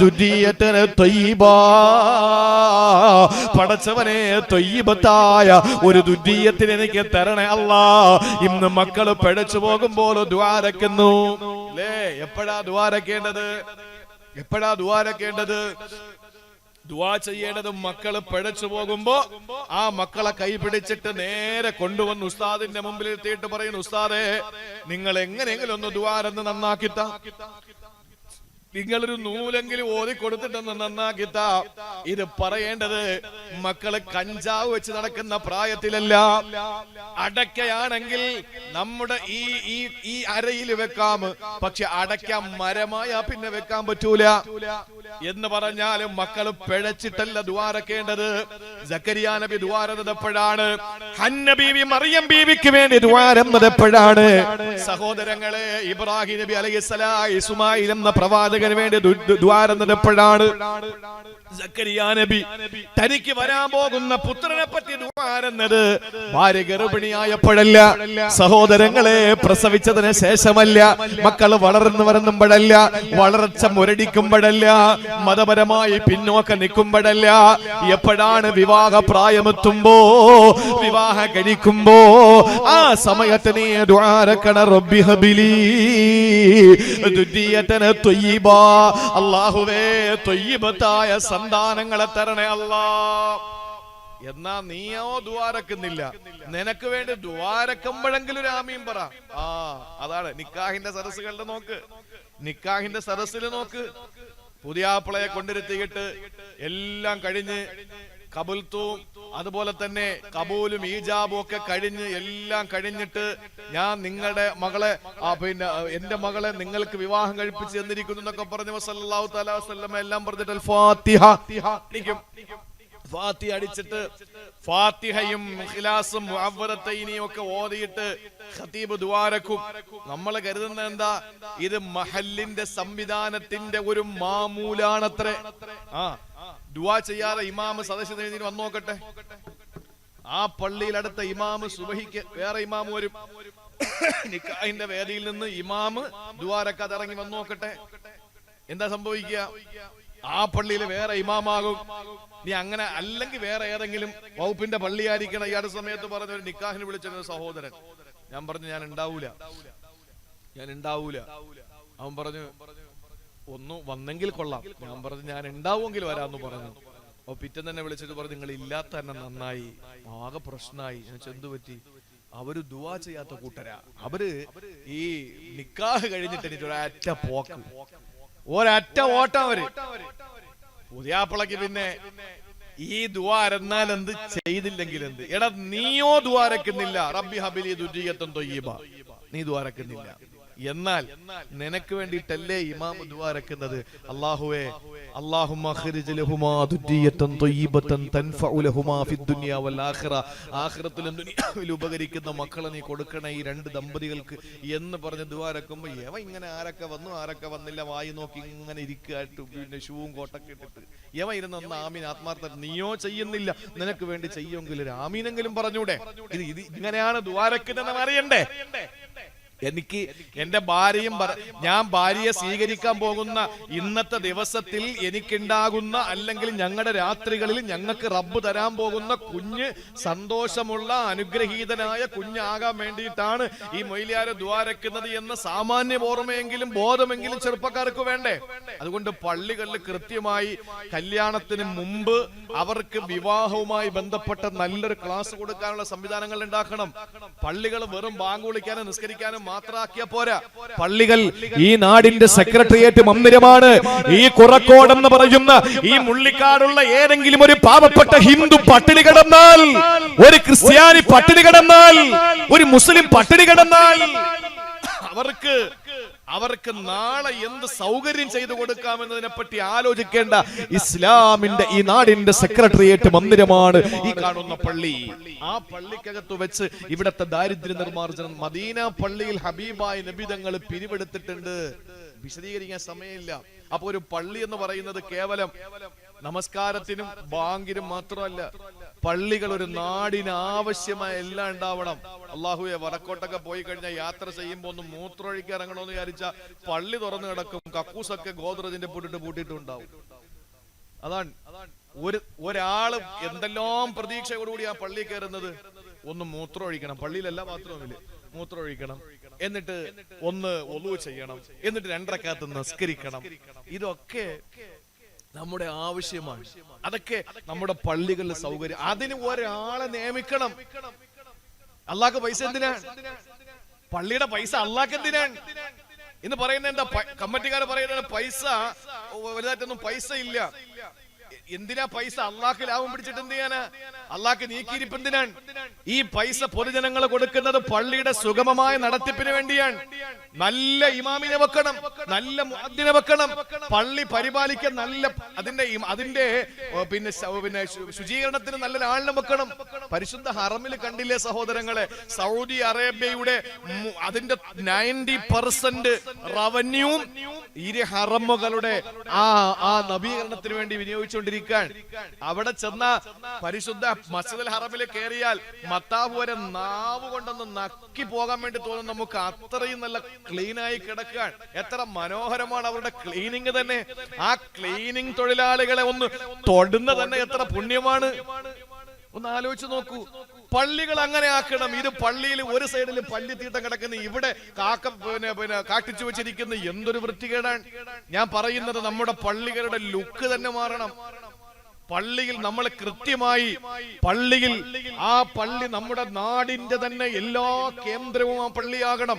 ദുർരിയതൻ ത്വയ്യിബാ, പടച്ചവനെ ത്വയ്യിബത്തായ ഒരു ദുർരിയത്തിനെ എനിക്ക് തരണേ അല്ലാ. ഇന്ന് മക്കൾ പിഴച്ചു പോകുമ്പോൾ ദ്വാരക്കുന്നു അല്ലേ? എപ്പോഴാ ദ്വാരക്കേണ്ടത്? ദുആ ചെയ്യേണ്ടത് മക്കള് പിഴച്ചു പോകുമ്പോ ആ മക്കളെ കൈ പിടിച്ചിട്ട് നേരെ കൊണ്ടുവന്ന് ഉസ്താദിന്റെ മുമ്പിൽ എത്തിയിട്ട് പറയുന്നു, ഉസ്താദേ നിങ്ങൾ എങ്ങനെയെങ്കിലും ഒന്ന് ദ്വാരന്ന് നന്നാക്കിത്താ, നിങ്ങളൊരു നൂലെങ്കിലും ഓതി കൊടുത്തിട്ടൊന്ന് നന്നാക്കിത്ത. ഇത് പറയേണ്ടത് മക്കള് കഞ്ചാവ് വെച്ച് നടക്കുന്ന പ്രായത്തിലല്ല. അടക്കയാണെങ്കിൽ നമ്മുടെ ഈ അരയിൽ വെക്കാം, പക്ഷെ അടക്ക മരമായ പിന്നെ വെക്കാൻ പറ്റൂല എന്ന് പറഞ്ഞാലും മക്കള് പിഴച്ചിട്ടല്ല ദ്വാരക്കേണ്ടത്. സക്കരിയാ നബി ദ്വാരന്നത് എപ്പോഴാണ്? ഹന്ന ബീവി മറിയം ബീവിക്ക് വേണ്ടി ദ്വാരന്നത് എപ്പോഴാണ്? സഹോദരങ്ങളെ, ഇബ്രാഹിം നബി അലൈഹിസ്സലാം ഇസ്മായിൽ എന്ന പ്രവാചകന് വേണ്ടി ദ്വാരന്നത് എപ്പോഴാണ്? സക്കരിയാ നബി തനിക്ക് വരാൻ പോകുന്ന പുത്രനെ പറ്റി ദ്വാരന്നത് ഭാര്യ ഗർഭിണിയായപ്പോഴല്ല, സഹോദരങ്ങളെ പ്രസവിച്ചതിന് ശേഷമല്ല, മക്കള് വളർന്നു വരുമ്പോഴല്ല, വളർച്ച മുരടിക്കുമ്പോഴല്ല, മതപരമായി പിന്നോക്കം നിൽക്കുമ്പോഴല്ല. എപ്പോഴാണ്? വിവാഹ പ്രായമെത്തുമ്പോ, വിവാഹം കഴിക്കുമ്പോ ആ സമയത്ത് നീ ദുആരക്കണ. റബ്ബി ഹബിലി ദുർരിയതൻ ത്വയ്യിബാ, അല്ലാഹുവേ ത്വയ്യിബത്തായ സന്താനങ്ങളെ തരണേ അല്ലാ. എന്നാ നീയോ ദ്വാരക്കുന്നില്ല. നിനക്ക് വേണ്ടി ദ്വാരക്കുമ്പോഴെങ്കിലും ഒരു ആമീൻ പറ. അതാണ് നിക്കാഹിന്റെ സദസ്സുകളുടെ നോക്ക്. നിക്കാഹിന്റെ സദസ്സിൽ നോക്ക്, പുതിയാപ്പിളയെ കൊണ്ടിരുത്തിയിട്ട് എല്ലാം കഴിഞ്ഞ് കബുൽത്തും അതുപോലെ തന്നെ കബൂലും ഈജാബും ഒക്കെ കഴിഞ്ഞ് എല്ലാം കഴിഞ്ഞിട്ട് ഞാൻ നിങ്ങളുടെ മകളെ പിന്നെ എന്റെ മകളെ നിങ്ങൾക്ക് വിവാഹം കഴിപ്പിച്ച് തന്നിരിക്കുന്നു എന്നൊക്കെ പറഞ്ഞ സല്ലല്ലാഹു തആല വസല്ലം എല്ലാം പറഞ്ഞിട്ട് ഫാത്തിഹ ഫാത്തിഹ അടിച്ചിട്ട് ഫാത്തിഹയും ഇഖ്ലാസും മുഅവ്വദത്തൈനിയും ഒക്കെ ഓതിയിട്ട് ഖതീബ് ദുആരക്കും. നമ്മൾ കരുതുന്നത് എന്താ, ഇത് മഹല്ലിന്റെ സംവിധാനത്തിന്റെ ഒരു മാമൂലാണത്രേ. ദുആ ചെയ്യാതെ ഇമാം സദസ്യത്തിന് വന്നു നോക്കട്ടെ. ആ പള്ളിയിൽ അടുത്ത ഇമാം സുബഹിക്ക് വേറെ ഇമാം വരും. നിക്കാഹിന്റെ വേദിയിൽ നിന്ന് ഇമാം ദുആരക്കാതെ ഇറങ്ങി വന്നു നോക്കട്ടെ, എന്താ സംഭവിക്കുക? ആ പള്ളിയിൽ വേറെ ഇമാമാകും. നീ അങ്ങനെ അല്ലെങ്കിൽ വേറെ ഏതെങ്കിലും വകുപ്പിന്റെ പള്ളിയായിരിക്കണം. ഈ അടുത്ത സമയത്ത് പറഞ്ഞ ഒരു നിക്കാഹിന് വിളിച്ചൊരു സഹോദരൻ, ഞാൻ പറഞ്ഞു ഞാൻ ഉണ്ടാവൂല. അവൻ പറഞ്ഞു ഒന്ന് വന്നെങ്കിൽ കൊള്ളാം. ഞാൻ പറഞ്ഞു ഞാൻ ഉണ്ടാവുമെങ്കിൽ വരാന്ന് പറഞ്ഞു. അപ്പൊ പിറ്റേന്ന് തന്നെ വിളിച്ചിട്ട് പറഞ്ഞു നിങ്ങൾ ഇല്ലാത്ത തന്നെ നന്നായി, ആകെ പ്രശ്നമായി. എന്തു പറ്റി? അവര് ദുആ ചെയ്യാത്ത കൂട്ടരാ. അവര് ഈ നിക്കാഹ് കഴിഞ്ഞിട്ട് എനിക്ക് ഒരറ്റ പോക്ക്, ഒരറ്റ ഓട്ടം. അവര് പുതിയാപ്പിളക്ക് പിന്നെ ഈ ദുആ അരന്നാൽ എന്ത്, ചെയ്തില്ലെങ്കിൽ എന്ത്? എടാ നീയോ ദുആരക്കുന്നില്ല, റബ്ബി ഹബിലി ദുരിയത്തൻ ത്വയ്യിബ, നീ ദുആരക്കുന്നില്ല. എന്നാൽ നിനക്ക് വേണ്ടിയിട്ടല്ലേ ഇമാം ദുആരക്കുന്നത്? അല്ലാഹുവേ അല്ലാഹുമ്മ ഖ്രിജ് ലഹുമാ ദുരിയത്തൻ ത്വയ്യിബതൻ തൻഫഉ ലഹുമാ ഫിദ്ദുനിയ വൽ ആഖിറ, ആഖിറത്തിലും ദുനിയാവിലും ഉപകരിക്കുന്ന മക്കളെ നീ കൊടുക്കണേ ഈ രണ്ട് ദമ്പതികൾക്ക് എന്ന് പറഞ്ഞ് ദുആരക്കുമ്പോൾ യവ ഇങ്ങനെ ആരൊക്കെ വന്നു ആരൊക്കെ വന്നില്ല വായി നോക്കി ഇങ്ങനെ ഇരിക്കായിട്ട് പിന്നെ ഷൂവും കോട്ടൊക്കെ ഇട്ടിട്ട് യവ ഇരുന്ന് ആമീൻ ആത്മാർത്ഥ. നീയോ ചെയ്യുന്നില്ല, നിനക്ക് വേണ്ടി ചെയ്യുമെങ്കിൽ ഒരു ആമീനെങ്കിലും പറഞ്ഞൂടെ? ഇത് ഇങ്ങനെയാണ് ദുആരക്കുന്നതെന്ന് അറിയണ്ടേ? എനിക്ക് എന്റെ ഭാര്യയും ഞാൻ ഭാര്യയെ സ്വീകരിക്കാൻ പോകുന്ന ഇന്നത്തെ ദിവസത്തിൽ എനിക്കുണ്ടാകുന്ന അല്ലെങ്കിൽ ഞങ്ങളുടെ രാത്രികളിൽ ഞങ്ങൾക്ക് റബ്ബ് തരാൻ പോകുന്ന കുഞ്ഞ് സന്തോഷമുള്ള അനുഗ്രഹീതനായ കുഞ്ഞാകാൻ വേണ്ടിയിട്ടാണ് ഈ മൊയ്ലിയാരെ ദുആരക്കുന്നത് എന്ന സാമാന്യ ഓർമ്മയെങ്കിലും ബോധമെങ്കിലും ചെറുപ്പക്കാർക്ക് വേണ്ടേ? അതുകൊണ്ട് പള്ളികളിൽ കൃത്യമായി കല്യാണത്തിന് മുമ്പ് അവർക്ക് വിവാഹവുമായി ബന്ധപ്പെട്ട നല്ലൊരു ക്ലാസ് കൊടുക്കാനുള്ള സംവിധാനങ്ങൾ ഉണ്ടാക്കണം. പള്ളികൾ വെറും ബാങ്ക് വിളിക്കാനും നിസ്കരിക്കാനും മാത്രമാക്കിയ പോരാ. പള്ളികൾ ഈ നാടിന്റെ സെക്രട്ടേറിയറ്റ് മന്ദിരമാണ്. ഈ കുറക്കോട് എന്ന് പറയുന്ന ഈ മുള്ളിക്കാടുള്ള ഏതെങ്കിലും ഒരു പാവപ്പെട്ട ഹിന്ദു പട്ടിണി കിടന്നാൽ, ഒരു ക്രിസ്ത്യാനി പട്ടിണി കിടന്നാൽ, ഒരു മുസ്ലിം പട്ടിണി കിടന്നാൽ അവർക്ക് നാളെ എന്ത് സൗകര്യം ചെയ്തു കൊടുക്കാമെന്നതിനെ പറ്റി ആലോചിക്കേണ്ട ഇസ്ലാമിന്റെ ഈ നാടിന്റെ സെക്രട്ടേറിയറ്റ് മന്ദിരമാണ് ഈ കാണുന്ന പള്ളി. ആ പള്ളിക്കകത്ത് വെച്ച് ഇവിടത്തെ ദാരിദ്ര്യ നിർമ്മാർജ്ജനം മദീന പള്ളിയിൽ ഹബീബായ നബി തങ്ങൾ പിരിവെടുത്തിട്ടുണ്ട്. വിശദീകരിക്കാൻ സമയമില്ല. അപ്പൊ ഒരു പള്ളി എന്ന് പറയുന്നത് കേവലം നമസ്കാരത്തിനും ബാങ്കിനും മാത്രമല്ല. പള്ളികൾ ഒരു നാടിന് ആവശ്യമായ എല്ലാം ഉണ്ടാവണം. അള്ളാഹുവെ വടക്കോട്ടൊക്കെ പോയി കഴിഞ്ഞാൽ യാത്ര ചെയ്യുമ്പോ ഒന്ന് മൂത്രമൊഴിക്കാൻ ഇറങ്ങണമെന്ന് വിചാരിച്ച പള്ളി തുറന്നു കിടക്കും. കക്കൂസൊക്കെ ഗോദ്രജിന്റെ പൂട്ടിട്ടുണ്ടാവും. അതാണ് ഒരാള് എന്തെല്ലാം പ്രതീക്ഷയോടുകൂടി ആ പള്ളി കയറുന്നത്. ഒന്ന് മൂത്രമൊഴിക്കണം, പള്ളിയിലല്ല ബാത്റൂമില് മൂത്രമൊഴിക്കണം, എന്നിട്ട് ഒന്ന് ഒളു ചെയ്യണം, എന്നിട്ട് 2 റക്അത്ത് നിസ്കരിക്കണം. ഇതൊക്കെ നമ്മുടെ ആവശ്യമാണ്. അതൊക്കെ നമ്മുടെ പള്ളികളിലെ സൗകര്യം. അതിന് ഒരാളെ നിയമിക്കണം. അള്ളാഹ്ക്ക് പൈസ എന്തിനാണ്? പള്ളിയുടെ പൈസ അള്ളാഹ്ക്ക് എന്തിനാണ് എന്ന് പറയുന്നത് എന്താ? കമ്മിറ്റിക്കാർ പറയുന്നത് പൈസ വലുതായിട്ടൊന്നും പൈസ ഇല്ല. എന്തിനാ പൈസ? അള്ളാഹ്ക്ക് ലാഭം പിടിച്ചിട്ട് എന്ത് ചെയ്യാനാ? അള്ളാഹ്ക്ക് നീക്കിയിരിപ്പ് എന്തിനാണ്? ഈ പൈസ പൊതുജനങ്ങൾ കൊടുക്കുന്നത് പള്ളിയുടെ സുഗമമായ നടത്തിപ്പിന് വേണ്ടിയാണ്. നല്ല ഇമാമിനെ വെക്കണം, നല്ല മുഅദ്ദിനെ വെക്കണം, പള്ളി പരിപാലിക്കാൻ നല്ല അതിന്റെ പിന്നെ ശുചീകരണത്തിന് നല്ലൊരാളിനെ വെക്കണം. പരിശുദ്ധ ഹറമിൽ കണ്ടില്ലേ സഹോദരങ്ങളെ, സൗദി അറേബ്യയുടെ അതിന്റെ 90% റവന്യൂവും ഈ ഹറമുകളുടെ ആ നവീകരണത്തിന് വേണ്ടി വിനിയോഗിച്ചുകൊണ്ടിരിക്കാൻ. അവിടെ ചെന്ന പരിശുദ്ധ മസ്ജിദുൽ ഹറമിൽ കയറിയാൽ മത്താബ് വരെ നാവ് കൊണ്ടൊന്ന് നക്കി പോകാൻ വേണ്ടി തോന്നും നമുക്ക്. അത്രയും നല്ല ക്ലീനായി കിടക്കാൻ. എത്ര മനോഹരമാണ് അവരുടെ ക്ലീനിങ് തന്നെ. ആ ക്ലീനിങ് തൊഴിലാളികളെ ഒന്ന് തൊടുന്ന തന്നെ എത്ര പുണ്യമാണ്. ഒന്ന് ആലോചിച്ച് നോക്കൂ. പള്ളികൾ അങ്ങനെ ആക്കണം. ഇത് പള്ളിയിൽ ഒരു സൈഡിൽ പല്ലിത്തീട്ടം കിടക്കുന്ന, ഇവിടെ പിന്നെ കാട്ടിച്ചു വെച്ചിരിക്കുന്ന എന്തൊരു വൃത്തികേടാണ്. ഞാൻ പറയുന്നത് നമ്മുടെ പള്ളികളുടെ ലുക്ക് തന്നെ മാറണം. പള്ളിയിൽ നമ്മൾ കൃത്യമായി ആ പള്ളി നമ്മുടെ നാടിന്റെ തന്നെ എല്ലാ കേന്ദ്രവും ആ പള്ളിയാകണം.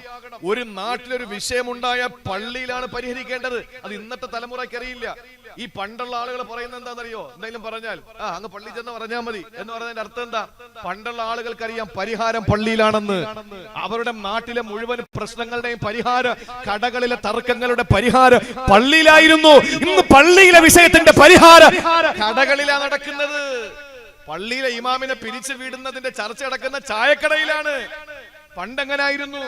ഒരു നാട്ടിലൊരു വിഷയമുണ്ടായ പള്ളിയിലാണ് പരിഹരിക്കേണ്ടത്. അത് ഇന്നത്തെ തലമുറയ്ക്ക് അറിയില്ല. ഈ പണ്ടുള്ള ആളുകൾ പറയുന്നത് എന്താണെന്നറിയോ? എന്തെങ്കിലും പറഞ്ഞാൽ അങ്ങ് പള്ളി ചെന്ന് പറഞ്ഞാൽ മതി എന്ന് പറയുന്നതിന്റെ അർത്ഥം എന്താ? പണ്ടുള്ള ആളുകൾക്കറിയാം പരിഹാരം പള്ളിയിലാണെന്ന്. അവരുടെ നാട്ടിലെ മുഴുവൻ പ്രശ്നങ്ങളുടെയും പരിഹാരം, കടകളിലെ തർക്കങ്ങളുടെ പരിഹാരം പള്ളിയിലായിരുന്നു. ഇന്ന് പള്ളിയിലെ വിഷയത്തിന്റെ പരിഹാരം കടകളിലാണ് നടക്കുന്നത്. പള്ളിയിലെ ഇമാമിനെ പിരിച്ചു വിടുന്നതിന്റെ ചർച്ച നടക്കുന്ന ചായക്കടയിലാണ്. പണ്ടെങ്ങനായിരുന്നു?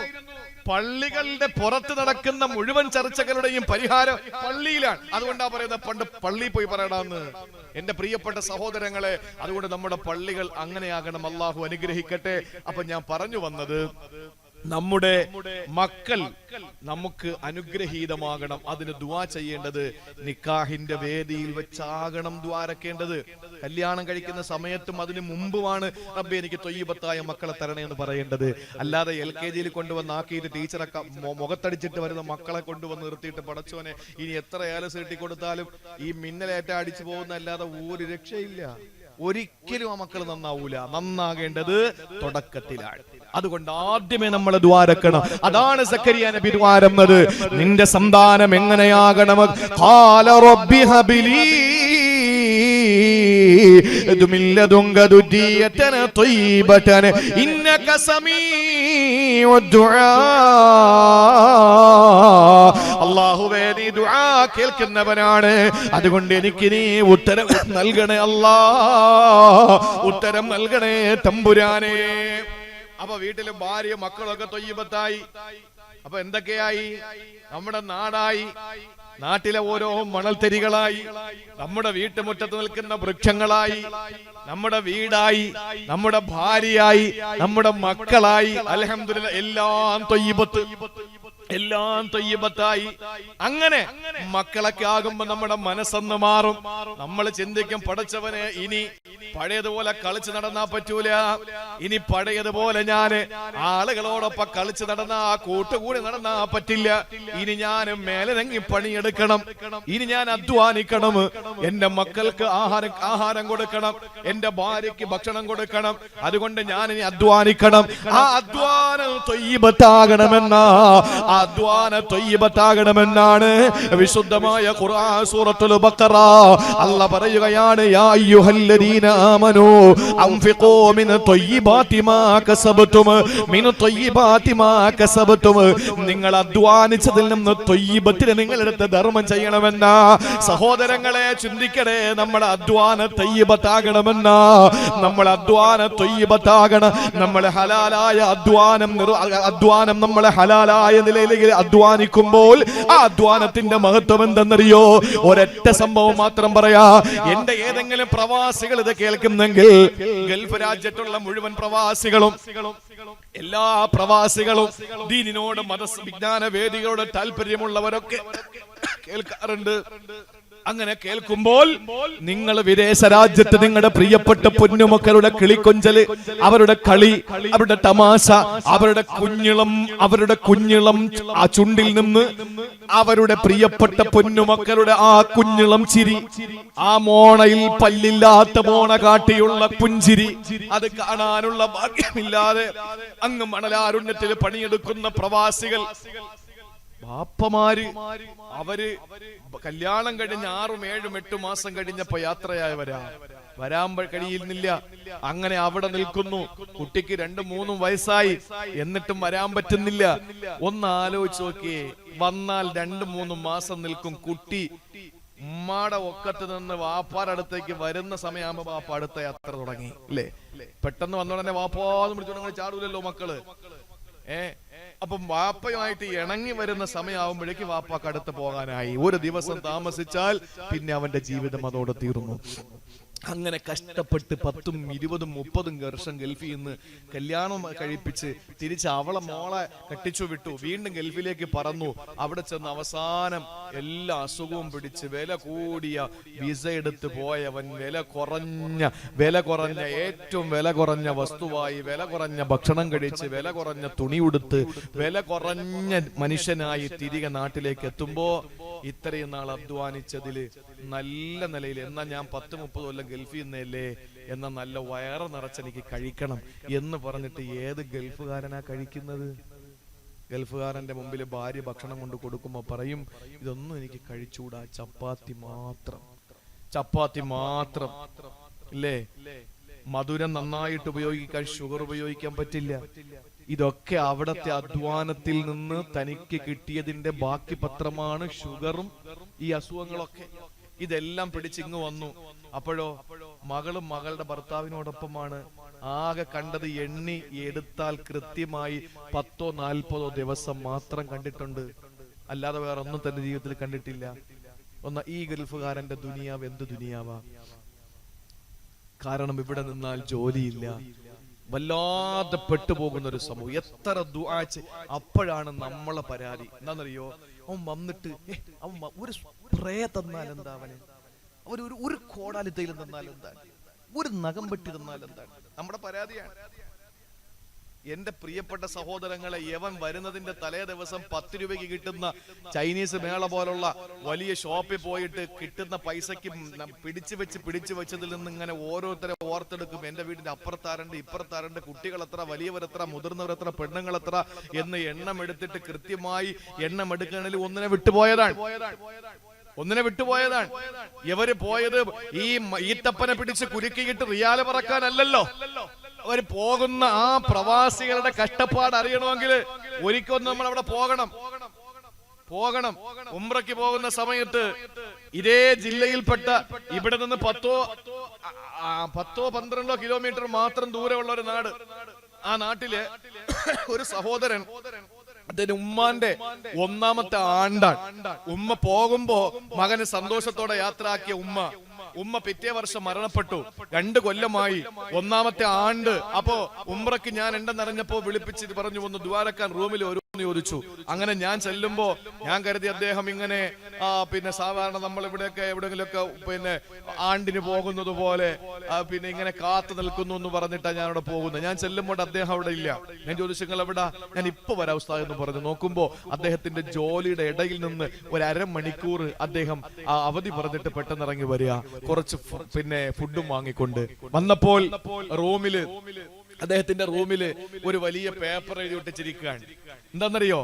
പള്ളികളുടെ പുറത്ത് നടക്കുന്ന മുഴുവൻ ചർച്ചകളുടെയും പരിഹാരം പള്ളിയിലാണ്. അതുകൊണ്ടാ പറയുന്നത് പണ്ട് പള്ളിയിൽ പോയി പറയണമെന്ന്. എന്റെ പ്രിയപ്പെട്ട സഹോദരങ്ങളെ, അതുകൊണ്ട് നമ്മുടെ പള്ളികൾ അങ്ങനെയാകണം. അള്ളാഹു അനുഗ്രഹിക്കട്ടെ. അപ്പൊ ഞാൻ പറഞ്ഞു വന്നത്, നമ്മുടെ മക്കൾ നമുക്ക് അനുഗ്രഹീതമാകണം. അതിന് ദുആ ചെയ്യേണ്ടത് നിക്കാഹിന്റെ വേദിയിൽ വെച്ചാകണം ദ്വാരക്കേണ്ടത്. കല്യാണം കഴിക്കുന്ന സമയത്തും അതിന് മുമ്പുമാണ് റബ്ബേ എനിക്ക് തൊയ്യിബത്തായ മക്കളെ തരണേ എന്ന് പറയേണ്ടത്. അല്ലാതെ LKG കൊണ്ടുവന്നാക്കിയിട്ട് ടീച്ചറൊക്കെ മുഖത്തടിച്ചിട്ട് വരുന്ന മക്കളെ കൊണ്ടുവന്ന് നിർത്തിയിട്ട് പടച്ചോനെ ഇനി എത്ര ഏലസ് കെട്ടി കൊടുത്താലും ഈ മിന്നലേറ്റ അടിച്ചു പോകുന്ന അല്ലാതെ ഒരു രക്ഷയില്ല. ഒരിക്കലും ആ മക്കൾ നന്നാവൂല. നന്നാകേണ്ടത് തുടക്കത്തിലാണ്. അതുകൊണ്ട് ആദ്യമേ നമ്മൾ ദ്വാരക്കണം. അതാണ് സക്കരിയ നബി ദ്വാരന്നത്. നിന്റെ സന്താനം എങ്ങനെയാകണം? ഖാല റബ്ബി ഹബിലി ദുമില്ലദുങ്ക ദുദിയതന ത്വയ്യിബതന ഇന്നക സമീഉദ് ദുആ. അല്ലാഹുവേ നീ ദുആ കേൾക്കുന്നവനാണ്. അതുകൊണ്ട് എനിക്ക് നീ ഉത്തരം നൽകണേ അല്ലാഹ്, ഉത്തരം നൽകണേ തമ്പുരാനേ. അപ്പൊ വീട്ടിലെ ഭാര്യ മക്കളൊക്കെ തൊയ്യിബത്തായി. അപ്പൊ എന്തൊക്കെയായി? നമ്മുടെ നാടായി, നാട്ടിലെ ഓരോ മണൽത്തരികളായി, നമ്മുടെ വീട്ടുമുറ്റത്ത് നിൽക്കുന്ന വൃക്ഷങ്ങളായി, നമ്മുടെ വീടായി, നമ്മുടെ ഭാര്യയായി, നമ്മുടെ മക്കളായി. അൽഹംദുലില്ലാഹ് എല്ലാം തൊയ്യിബത്ത്, എല്ലാം തൊയ്യിബത്തായി. അങ്ങനെ മക്കളൊക്കെ ആകുമ്പോ നമ്മുടെ മനസ്സൊന്ന് മാറും. നമ്മൾ ചിന്തിക്കും, പടച്ചവനെ ഇനി പഴയതുപോലെ കളിച്ചു നടന്നാ പറ്റൂല. ഇനി പഴയതുപോലെ ഞാന് ആളുകളോടൊപ്പം കളിച്ചു നടന്നാ, കൂട്ടുകൂടി നടന്നാ പറ്റില്ല. ഇനി ഞാൻ മേലിറങ്ങി പണിയെടുക്കണം. ഇനി ഞാൻ അധ്വാനിക്കണം. എന്റെ മക്കൾക്ക് ആഹാരം കൊടുക്കണം. എന്റെ ഭാര്യയ്ക്ക് ഭക്ഷണം കൊടുക്കണം. അതുകൊണ്ട് ഞാൻ ഇനി അധ്വാനിക്കണം. ആ അധ്വാനം തൊയ്യിബത്താകണമെന്നാ, അധ്വാന ത്വയ്യിബത്താകണമെന്നാണ് വിശുദ്ധമായ ഖുർആൻ സൂറത്തുൽ ബഖറ. അല്ലാഹ് പറയുകയാണ്, യാ അയ്യുഹല്ലദീന ആമനൂ അൻഫിഖൂ മിൻ ത്വയ്യിബാതി മാ കസബതും, മിൻ ത്വയ്യിബാതി മാ കസബതും. നിങ്ങൾ അധ്വാനിച്ചതിൽ നിന്ന് ത്വയ്യിബത്തിന് നിങ്ങൾ എടുത്ത് ധർമ്മം ചെയ്യണമെന്നാ. സഹോദരങ്ങളെ ചിന്തിക്കണേ, നമ്മുടെ അധ്വാന ത്വയ്യിബത്താകണമെന്നാ. നമ്മൾ അധ്വാന ത്വയ്യിബത്താകണം. നമ്മൾ ഹലാലായ അധ്വാനം നമ്മളെ ഹലാലായ നിലയിൽ അധ്വാനിക്കുമ്പോൾ ആ അധ്വാനത്തിന്റെ മഹത്വം എന്തെന്നറിയോ? ഒരൊറ്റ സംഭവം മാത്രം പറയാ. എന്റെ ഏതെങ്കിലും പ്രവാസികൾ ഇത് കേൾക്കുന്നെങ്കിൽ, ഗൾഫ് രാജ്യത്തുള്ള മുഴുവൻ പ്രവാസികളും, എല്ലാ പ്രവാസികളും, ദീനിനോട് മതവിജ്ഞാന വേദികളോട് താല്പര്യമുള്ളവരൊക്കെ കേൾക്കാറുണ്ട്. അങ്ങനെ കേൾക്കുമ്പോൾ നിങ്ങൾ വിദേശ രാജ്യത്ത് നിങ്ങളുടെ പ്രിയപ്പെട്ട പൊന്നുമക്കളുടെ കിളിക്കൊഞ്ചല്, അവരുടെ കളി, അവരുടെ തമാശ, അവരുടെ കുഞ്ഞിളം ആ ചുണ്ടിൽ നിന്ന് അവരുടെ പ്രിയപ്പെട്ട പൊന്നുമക്കളുടെ ആ കുഞ്ഞിളം ചിരി, ആ മോണയിൽ പല്ലില്ലാത്ത മോണ കാട്ടിയുള്ള പുഞ്ചിരി, അത് കാണാനുള്ള ഭാഗ്യമില്ലാതെ അങ്ങ് മണലാരുണ്യത്തിൽ പണിയെടുക്കുന്ന പ്രവാസികൾ, ബാപ്പമാര്, അവര് കല്യാണം കഴിഞ്ഞ് 6, 7, 8 മാസം കഴിഞ്ഞപ്പോ യാത്രയായവരാ. വരാൻ കഴിയുന്നില്ല. അങ്ങനെ അവിടെ നിൽക്കുന്നു. കുട്ടിക്ക് 2, 3 വയസ്സായി, എന്നിട്ടും വരാൻ പറ്റുന്നില്ല. ഒന്ന് ആലോചിച്ച് നോക്കിയേ. വന്നാൽ 2, 3 മാസം നിൽക്കും കുട്ടി. ഉമ്മാടെ ഒക്കത്ത് നിന്ന് വാപ്പാടെ അടുത്തേക്ക് വരുന്ന സമയമാകുമ്പോ വാപ്പ അടുത്ത യാത്ര തുടങ്ങി, അല്ലേ? പെട്ടെന്ന് വന്നോടനെ വാപ്പാന്ന് വിളിച്ചോണ്ട് ചാടൂലല്ലോ മക്കള്. അപ്പം വാപ്പയുമായിട്ട് ഇണങ്ങി വരുന്ന സമയമാകുമ്പോഴേക്ക് വാപ്പാക്ക് അടുത്ത് പോകാനായി. ഒരു ദിവസം താമസിച്ചാൽ പിന്നെ അവന്റെ ജീവിതം അതോടെ തീർന്നു. അങ്ങനെ കഷ്ടപ്പെട്ട് 10, 20, 30 വർഷം ഗൾഫിൽ നിന്ന് കല്യാണം കഴിപ്പിച്ച് തിരിച്ച് അവളെ മോളെ കെട്ടിച്ചു വിട്ടു. വീണ്ടും ഗൾഫിലേക്ക് പറന്നു. അവിടെ ചെന്ന് അവസാനം എല്ലാ അസുഖവും പിടിച്ച് വില കൂടിയ വിസ എടുത്ത് പോയവൻ വില കുറഞ്ഞ ഏറ്റവും വില കുറഞ്ഞ വസ്തുവായി, വില കുറഞ്ഞ ഭക്ഷണം കഴിച്ച്, വില കുറഞ്ഞ തുണി ഉടുത്ത്, വില കുറഞ്ഞ മനുഷ്യനായി തിരികെ നാട്ടിലേക്ക് എത്തുമ്പോ ഇത്രയും നാൾ അധ്വാനിച്ചതില് നല്ല നിലയിൽ, എന്നാ ഞാൻ 10-30 കൊല്ലം ഗൾഫിൽ നിന്നല്ലേ, എന്നാ നല്ല വയറ് നിറച്ചെനിക്ക് കഴിക്കണം എന്ന് പറഞ്ഞിട്ട് ഏത് ഗൾഫുകാരനാ കഴിക്കുന്നത്? ഗൾഫുകാരന്റെ മുമ്പിൽ ഭാര്യ ഭക്ഷണം കൊണ്ട് കൊടുക്കുമ്പോ പറയും, ഇതൊന്നും എനിക്ക് കഴിച്ചുകൂടാ, ചപ്പാത്തി മാത്രം, ഇല്ലേ? മധുരം നന്നായിട്ട് ഉപയോഗിക്കാൻ, ഷുഗർ ഉപയോഗിക്കാൻ പറ്റില്ല. ഇതൊക്കെ അവിടത്തെ അധ്വാനത്തിൽ നിന്ന് തനിക്ക് കിട്ടിയതിന്റെ ബാക്കി പത്രമാണ് ഷുഗറും ഈ അസുഖങ്ങളൊക്കെ. ഇതെല്ലാം പിടിച്ചിങ്ങ് വന്നു. അപ്പോഴോ മകളും മകളുടെ ഭർത്താവിനോടൊപ്പമാണ്. ആകെ കണ്ടത് എണ്ണി എടുത്താൽ കൃത്യമായി 10-40 ദിവസം മാത്രം കണ്ടിട്ടുണ്ട്. അല്ലാതെ വേറെ ഒന്നും തന്റെ ജീവിതത്തിൽ കണ്ടിട്ടില്ല. ഈ ഗൾഫുകാരന്റെ ദുനിയാവ് എന്ത് ദുനിയാവാ? കാരണം ഇവിടെ നിന്നാൽ ജോലിയില്ല, വല്ലാതെ പെട്ടുപോകുന്ന ഒരു സമൂഹം. എത്ര ദുആ അപ്പോഴാണ് നമ്മളെ പരാതി എന്താണെന്നറിയോ? അവൻ വന്നിട്ട് അവൻ ഒരു സ്പ്രേ തന്നാൽ എന്താ, അവന് ഒരു കോടാലി തൈലം തന്നാൽ എന്താണ്, ഒരു നഖം വെട്ടി തന്നാൽ എന്താണ്? നമ്മുടെ പരാതിയാണ്. എന്റെ പ്രിയപ്പെട്ട സഹോദരങ്ങളെ, യവൻ വരുന്നതിന്റെ തലേ ദിവസം 10 രൂപയ്ക്ക് കിട്ടുന്ന ചൈനീസ് മേള പോലുള്ള വലിയ ഷോപ്പിൽ പോയിട്ട് കിട്ടുന്ന പൈസക്ക് പിടിച്ചു വെച്ചതിൽ നിന്ന് ഇങ്ങനെ ഓരോരുത്തരെ ഓർത്തെടുക്കും. എന്റെ വീടിന്റെ അപ്പുറത്താറുണ്ട്, ഇപ്പുറത്താറുണ്ട്, കുട്ടികൾ എത്ര, വലിയവരെത്ര, മുതിർന്നവരെത്ര, പെണ്ണുങ്ങളെത്ര എന്ന് എണ്ണം എടുത്തിട്ട് കൃത്യമായി എണ്ണം എടുക്കണമെങ്കിൽ ഒന്നിനെ വിട്ടുപോയതാണ്. ഇവര് പോയത് ഈ ഈത്തപ്പനെ പിടിച്ച് കുലുക്കിയിട്ട് റിയാല് പറക്കാനല്ലല്ലോ. അവർ പോകുന്ന ആ പ്രവാസികളുടെ കഷ്ടപ്പാട് അറിയണമെങ്കിൽ ഒരിക്കലും നമ്മൾ അവിടെ പോകണം. ഉംറയ്ക്ക് പോകുന്ന സമയത്ത് ഇതേ ജില്ലയിൽപ്പെട്ട ഇവിടെ നിന്ന് 10-12 കിലോമീറ്റർ മാത്രം ദൂരമുള്ള ഒരു നാട്. ആ നാട്ടില് ഒരു സഹോദരൻ, അതിന് ഉമ്മാന്റെ 1ാമത്തെ ആണ്ടാണ്. ഉമ്മ പോകുമ്പോ മകന് സന്തോഷത്തോടെ യാത്രയാക്കിയ ഉമ്മ പിറ്റേ വർഷം മരണപ്പെട്ടു. 2 കൊല്ലമായി, 1ാമത്തെ ആണ്ട്. അപ്പോ ഉംറയ്ക്ക് ഞാൻ ഉണ്ടെന്നറിഞ്ഞപ്പോ വിളിപ്പിച്ചിട്ട് പറഞ്ഞു, ഒന്ന് ദ്വാരക്കാൻ റൂമിൽ ചോദിച്ചു. അങ്ങനെ ഞാൻ ചെല്ലുമ്പോ ഞാൻ കരുതി അദ്ദേഹം ഇങ്ങനെ പിന്നെ സാധാരണ നമ്മൾ ഇവിടെയൊക്കെ എവിടെയെങ്കിലുമൊക്കെ പിന്നെ ആണ്ടിന് പോകുന്നത് പോലെ പിന്നെ ഇങ്ങനെ കാത്തു നിൽക്കുന്നു എന്ന് പറഞ്ഞിട്ടാണ് ഞാൻ അവിടെ പോകുന്നത്. ഞാൻ ചെല്ലുമ്പോൾ അദ്ദേഹം അവിടെ ഇല്ല. ഞാൻ ചോദിച്ചു, നിങ്ങൾ എവിടെ? ഞാൻ ഇപ്പൊ വരാം ഉസ്താദ് എന്ന് പറഞ്ഞു. നോക്കുമ്പോ അദ്ദേഹത്തിന്റെ ജോലിയുടെ ഇടയിൽ നിന്ന് ഒരു അരമണിക്കൂർ അദ്ദേഹം അവധി പറഞ്ഞിട്ട് പെട്ടെന്ന് ഇറങ്ങി വരിക, കുറച്ച് പിന്നെ ഫുഡും വാങ്ങിക്കൊണ്ട് വന്നപ്പോൾ അദ്ദേഹത്തിന്റെ റൂമില് ഒരു വലിയ പേപ്പർ എഴുതി ഒട്ടിച്ചിരിക്കുകയാണ്. എന്താണെന്നറിയോ?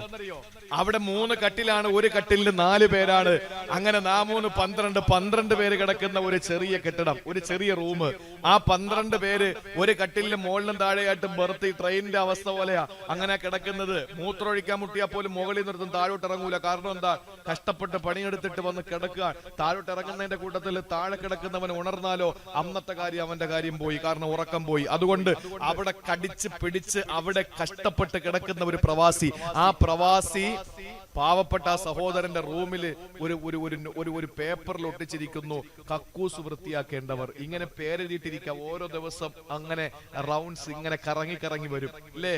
അവിടെ 3 കട്ടിലാണ്, ഒരു കട്ടിലിന് 4 പേരാണ്. അങ്ങനെ 12 പേര് കിടക്കുന്ന ഒരു ചെറിയ കെട്ടിടം, ഒരു ചെറിയ റൂം. ആ 12 പേര് ഒരു കട്ടിലിന് മുകളിലും താഴെയായിട്ടും ബർത്ത്. ട്രെയിനിന്റെ അവസ്ഥ പോലെയാ അങ്ങനെ കിടക്കുന്നത്. മൂത്രമൊഴിക്കാൻ മുട്ടിയാൽ പോലും മുകളിൽ നിർത്തും, താഴോട്ട് ഇറങ്ങൂല. കാരണം എന്താ? കഷ്ടപ്പെട്ട് പണിയെടുത്തിട്ട് വന്ന് കിടക്കുക. താഴോട്ട് ഇറങ്ങുന്നതിന്റെ കൂട്ടത്തിൽ താഴെ കിടക്കുന്നവൻ ഉണർന്നാലോ അന്നത്തെ കാര്യം, അവന്റെ കാര്യം പോയി, കാരണം ഉറക്കം പോയി. അതുകൊണ്ട് അവിടെ കടിച്ച് പിടിച്ച് അവിടെ കഷ്ടപ്പെട്ട് കിടക്കുന്ന ഒരു പ്രവാസി. ആ പ്രവാസി പാവപ്പെട്ട ആ സഹോദരന്റെ റൂമിൽ ഒരു പേപ്പറിൽ ഒട്ടിച്ചിരിക്കുന്നു, കക്കൂസ് വൃത്തിയാക്കേണ്ടവർ. ഇങ്ങനെ പേരെഴുതിയിട്ടിരിക്കുക. ഓരോ ദിവസം അങ്ങനെ റൗണ്ട്സ് ഇങ്ങനെ കറങ്ങി വരും അല്ലേ?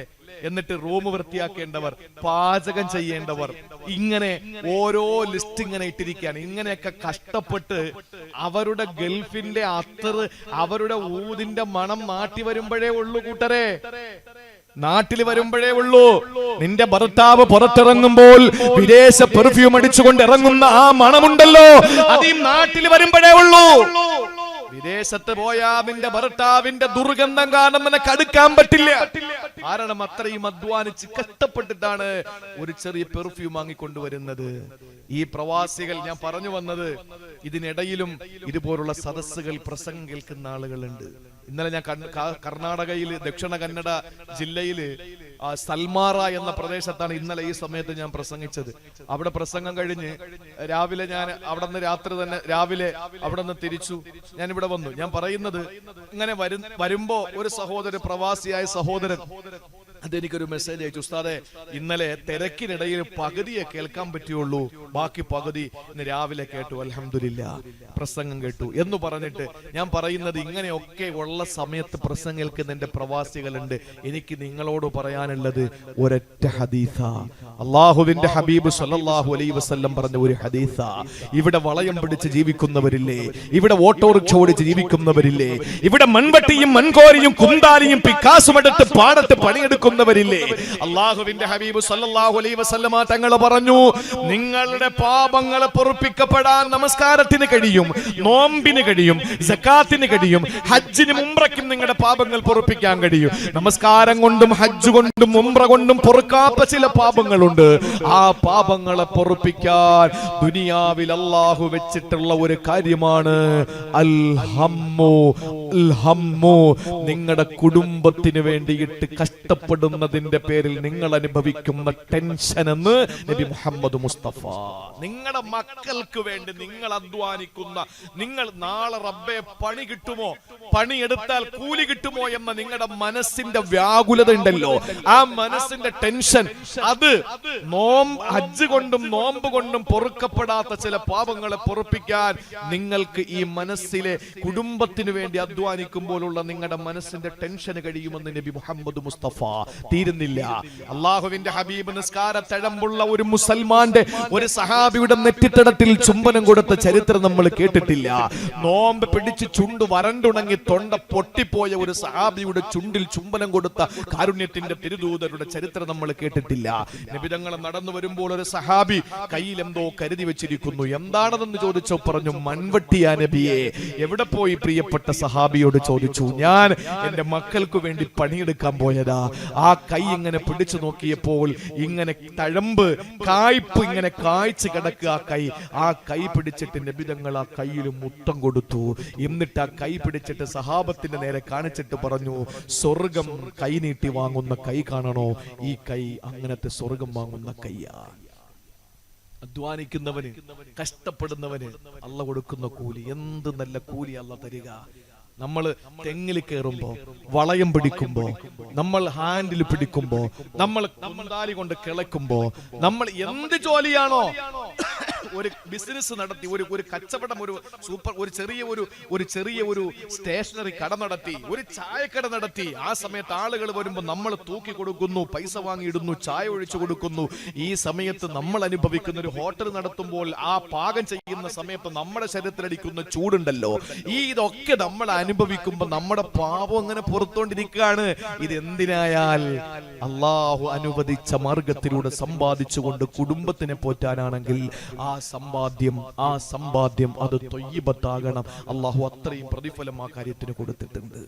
എന്നിട്ട് റൂം വൃത്തിയാക്കേണ്ടവർ, പാചകം ചെയ്യേണ്ടവർ, ഇങ്ങനെ ഓരോ ലിസ്റ്റ് ഇങ്ങനെ ഇട്ടിരിക്കുകയാണ്. ഇങ്ങനെയൊക്കെ കഷ്ടപ്പെട്ട് അവരുടെ ഗൾഫിന്റെ അത്തർ, അവരുടെ ഊതിന്റെ മണം നാട്ടി വരുമ്പോഴേ ഉള്ളൂ കൂട്ടരെ, നാട്ടിൽ വരുമ്പോഴേ ഉള്ളൂ. നിന്റെ ഭർത്താവ് പുറത്തിറങ്ങുമ്പോൾ വിദേശ പെർഫ്യൂം അടിച്ചുകൊണ്ട് ഇറങ്ങുന്ന ആ മണമുണ്ടല്ലോ, അത് ഈ നാട്ടിൽ വരുമ്പോഴേ ഉള്ളൂ. വിദേശത്ത് പോയാ നിന്റെ ഭർത്താവിന്റെ ദുർഗന്ധം കാരണം നിനക്ക് അടുക്കാൻ പറ്റില്ല. കാരണം അത്രയും അധ്വാനിച്ച് കഷ്ടപ്പെട്ടിട്ടാണ് ഒരു ചെറിയ പെർഫ്യൂം വാങ്ങിക്കൊണ്ടുവരുന്നത്. ഈ പ്രവാസികൾ, ഞാൻ പറഞ്ഞു വന്നത്, ഇതിനിടയിലും ഇതുപോലുള്ള സദസ്സുകൾ, പ്രസംഗം കേൾക്കുന്ന ആളുകളുണ്ട്. ഇന്നലെ ഞാൻ കർണാടകയില്, ദക്ഷിണ കന്നഡ ജില്ലയില് സൽമാറ എന്ന പ്രദേശത്താണ് ഇന്നലെ ഈ സമയത്ത് ഞാൻ പ്രസംഗിച്ചത്. അവിടെ പ്രസംഗം കഴിഞ്ഞ് രാവിലെ ഞാൻ അവിടെ നിന്ന് രാവിലെ അവിടെ നിന്ന് തിരിച്ചു ഞാൻ ഇവിടെ വന്നു. ഞാൻ പറയുന്നത്, ഇങ്ങനെ വരുമ്പോ ഒരു സഹോദരൻ, പ്രവാസിയായ സഹോദരൻ, അതെനിക്കൊരു മെസ്സേജ് അയച്ചു. ഉസ്താദെ, ഇന്നലെ തിരക്കിനിടയിൽ പകുതിയെ കേൾക്കാൻ പറ്റുള്ളൂ, ബാക്കി പകുതി ഇന്ന് രാവിലെ കേട്ടു, അൽഹംദുലില്ലാ പ്രസംഗം കേട്ടു എന്ന് പറഞ്ഞിട്ട് ഞാൻ പറയുന്നത്, ഇങ്ങനെയൊക്കെ ഉള്ള സമയത്ത് പ്രസംഗം കേൾക്കുന്ന എന്റെ പ്രവാസികളുണ്ട്. എനിക്ക് നിങ്ങളോട് പറയാനുള്ളത് ഒരൊറ്റ ഹദീസാ, അള്ളാഹുവിന്റെ ഹബീബ് സല്ലല്ലാഹു അലൈഹി വസല്ലം പറഞ്ഞ ഒരു ഹദീസാ. ഇവിടെ വളയം പിടിച്ച് ജീവിക്കുന്നവരില്ലേ, ഇവിടെ ഓട്ടോറിക്ഷ ഓടിച്ച് ജീവിക്കുന്നവരില്ലേ, ഇവിടെ മൺവട്ടിയും മൺകോരിയും കുന്താലിയും പിക്കാസും എടുത്ത് പാടത്ത് പണിയെടുക്കുന്നവരില്ലേ, അള്ളാഹുവിന്റെ ഹബീബ് സല്ലല്ലാഹു അലൈഹി വസല്ലമ തങ്ങൾ പറഞ്ഞു, നിങ്ങളുടെ പാപങ്ങളെ പൊറുപ്പിക്കപ്പെടാൻ നമസ്കാരത്തിന് കഴിയും, നോമ്പിന് കഴിയും, സക്കാത്തിന് കഴിയും, ഹജ്ജിനും ഉംറയ്ക്കും നിങ്ങളുടെ പാപങ്ങൾ പൊറുപ്പിക്കാൻ കഴിയും. നമസ്കാരം കൊണ്ടും ഹജ്ജ് കൊണ്ടും ഉംറ കൊണ്ടും പൊറുക്കാത്ത ചില പാപങ്ങളുണ്ട്. ആ പാപങ്ങളെ പൊറുപ്പിക്കാൻ ദുനിയാവിൽ അല്ലാഹു വെച്ചിട്ടുള്ള ഒരു കാര്യമാണ് അൽ ഹമ്മു. നിങ്ങളുടെ കുടുംബത്തിന് വേണ്ടിയിട്ട് കഷ്ടപ്പെടുന്ന പൊരുത്തപ്പെടുന്നതിന്റെ പേരിൽ നിങ്ങൾ അനുഭവിക്കുന്ന ടെൻഷൻ എന്ന് നബി മുഹമ്മദ് മുസ്തഫ. നിങ്ങളുടെ മക്കൾക്ക് വേണ്ടി നിങ്ങൾ അധ്വാനിക്കുന്ന, നിങ്ങൾ നാളെ റബ്ബേ പണി കിട്ടുമോ, പണിയെടുത്താൽ കൂലി കിട്ടുമോ എന്ന നിങ്ങളുടെ മനസ്സിന്റെ വ്യാകുലത ഉണ്ടല്ലോ, ആ മനസ്സിന്റെ ടെൻഷൻ, അത് ഹജ്ജ് കൊണ്ടും നോമ്പ് കൊണ്ടും പൊറുക്കപ്പെടാത്ത ചില പാപങ്ങളെ പൊറുപ്പിക്കാൻ നിങ്ങൾക്ക് ഈ മനസ്സിലെ കുടുംബത്തിന് വേണ്ടി അധ്വാനിക്കുമ്പോഴുള്ള നിങ്ങളുടെ മനസ്സിന്റെ ടെൻഷൻ കഴിയുമെന്ന് നബി മുഹമ്മദ് മുസ്തഫ. തീരുന്നില്ല. അള്ളാഹുവിന്റെ ഹബീബ് നിസ്കാര തഴമ്പുള്ള ഒരു മുസൽമാന്റെ, ഒരു സഹാബിയുടെ നെറ്റിത്തടത്തിൽ ചുംബനം കൊടുത്ത ചരിത്രം നമ്മൾ കേട്ടിട്ടില്ല. നോമ്പ് പിടിച്ച് ചുണ്ട് വരണ്ടുണങ്ങി തൊണ്ട പൊട്ടിപ്പോയ ഒരു സഹാബിയുടെ ചുണ്ടിൽ ചുംബനം കൊടുത്ത കാരുണ്യത്തിന്റെ തിരുദൂതരുടെ ചരിത്രം നമ്മൾ കേട്ടിട്ടില്ല. നബിതങ്ങൾ നടന്നു വരുമ്പോൾ ഒരു സഹാബി കയ്യിൽ എന്തോ കരുതി വെച്ചിരിക്കുന്നു. എന്താണെന്ന് ചോദിച്ചോ പറഞ്ഞു, മൺവട്ടിയാ നബിയെ. എവിടെ പോയി പ്രിയപ്പെട്ട സഹാബിയോട് ചോദിച്ചു. ഞാൻ എന്റെ മക്കൾക്ക് വേണ്ടി പണിയെടുക്കാൻ പോയതാ. ആ കൈ ഇങ്ങനെ പിടിച്ചു നോക്കിയപ്പോൾ ഇങ്ങനെ തഴമ്പ്, കായ്പ് ഇങ്ങനെ കായ്ച്ചു കിടക്കുക. ആ കൈ പിടിച്ചിട്ട് നബിതങ്ങൾ ആ കയ്യിൽ മുത്തം കൊടുത്തു. എന്നിട്ട് ആ കൈ പിടിച്ചിട്ട് സഹാബത്തിന്റെ നേരെ കാണിച്ചിട്ട് പറഞ്ഞു, സ്വർഗം കൈ നീട്ടി വാങ്ങുന്ന കൈ കാണണോ? ഈ കൈ അങ്ങനത്തെ സ്വർഗം വാങ്ങുന്ന കൈയാ. അധ്വാനിക്കുന്നവന്, കഷ്ടപ്പെടുന്നവന് അള്ള കൊടുക്കുന്ന കൂലി, എന്ത് നല്ല കൂലി അള്ള തരിക. നമ്മൾ തെങ്ങിൽ കയറുമ്പോ, വളയം പിടിക്കുമ്പോ, നമ്മൾ ഹാൻഡിൽ പിടിക്കുമ്പോ, നമ്മൾ കുന്താലി കൊണ്ട് കിളക്കുമ്പോ, നമ്മൾ എന്ത് ജോലിയാണോ, ഒരു ബിസിനസ് നടത്തി, ഒരു കച്ചവടം, ഒരു ചെറിയ സ്റ്റേഷനറി കട നടത്തി, ഒരു ചായക്കട നടത്തി, ആ സമയത്ത് ആളുകൾ വരുമ്പോൾ നമ്മൾ തൂക്കി കൊടുക്കുന്നു, പൈസ വാങ്ങിയിടുന്നു, ചായ ഒഴിച്ചു കൊടുക്കുന്നു. ഈ സമയത്ത് നമ്മൾ അനുഭവിക്കുന്ന, ഒരു ഹോട്ടൽ നടത്തുമ്പോൾ ആ പാകം ചെയ്യുന്ന സമയത്ത് നമ്മുടെ ശരീരത്തിലടിക്കുന്ന ചൂടുണ്ടല്ലോ, ഇതൊക്കെ നമ്മൾ അനുഭവിക്കുമ്പോൾ നമ്മുടെ പാപം അങ്ങനെ പുറത്തോണ്ടിരിക്കുകയാണ്. ഇത് എന്തിനായാൽ അള്ളാഹു അനുവദിച്ച മാർഗത്തിലൂടെ സമ്പാദിച്ചുകൊണ്ട് കുടുംബത്തിനെ പോറ്റാനാണെങ്കിൽ ആ സമ്പാദ്യം അത് ത്വയ്യിബത്താകണം. അള്ളാഹു അത്രയും പ്രതിഫലം ആ കാര്യത്തിന് കൊടുത്തിട്ടുണ്ട്.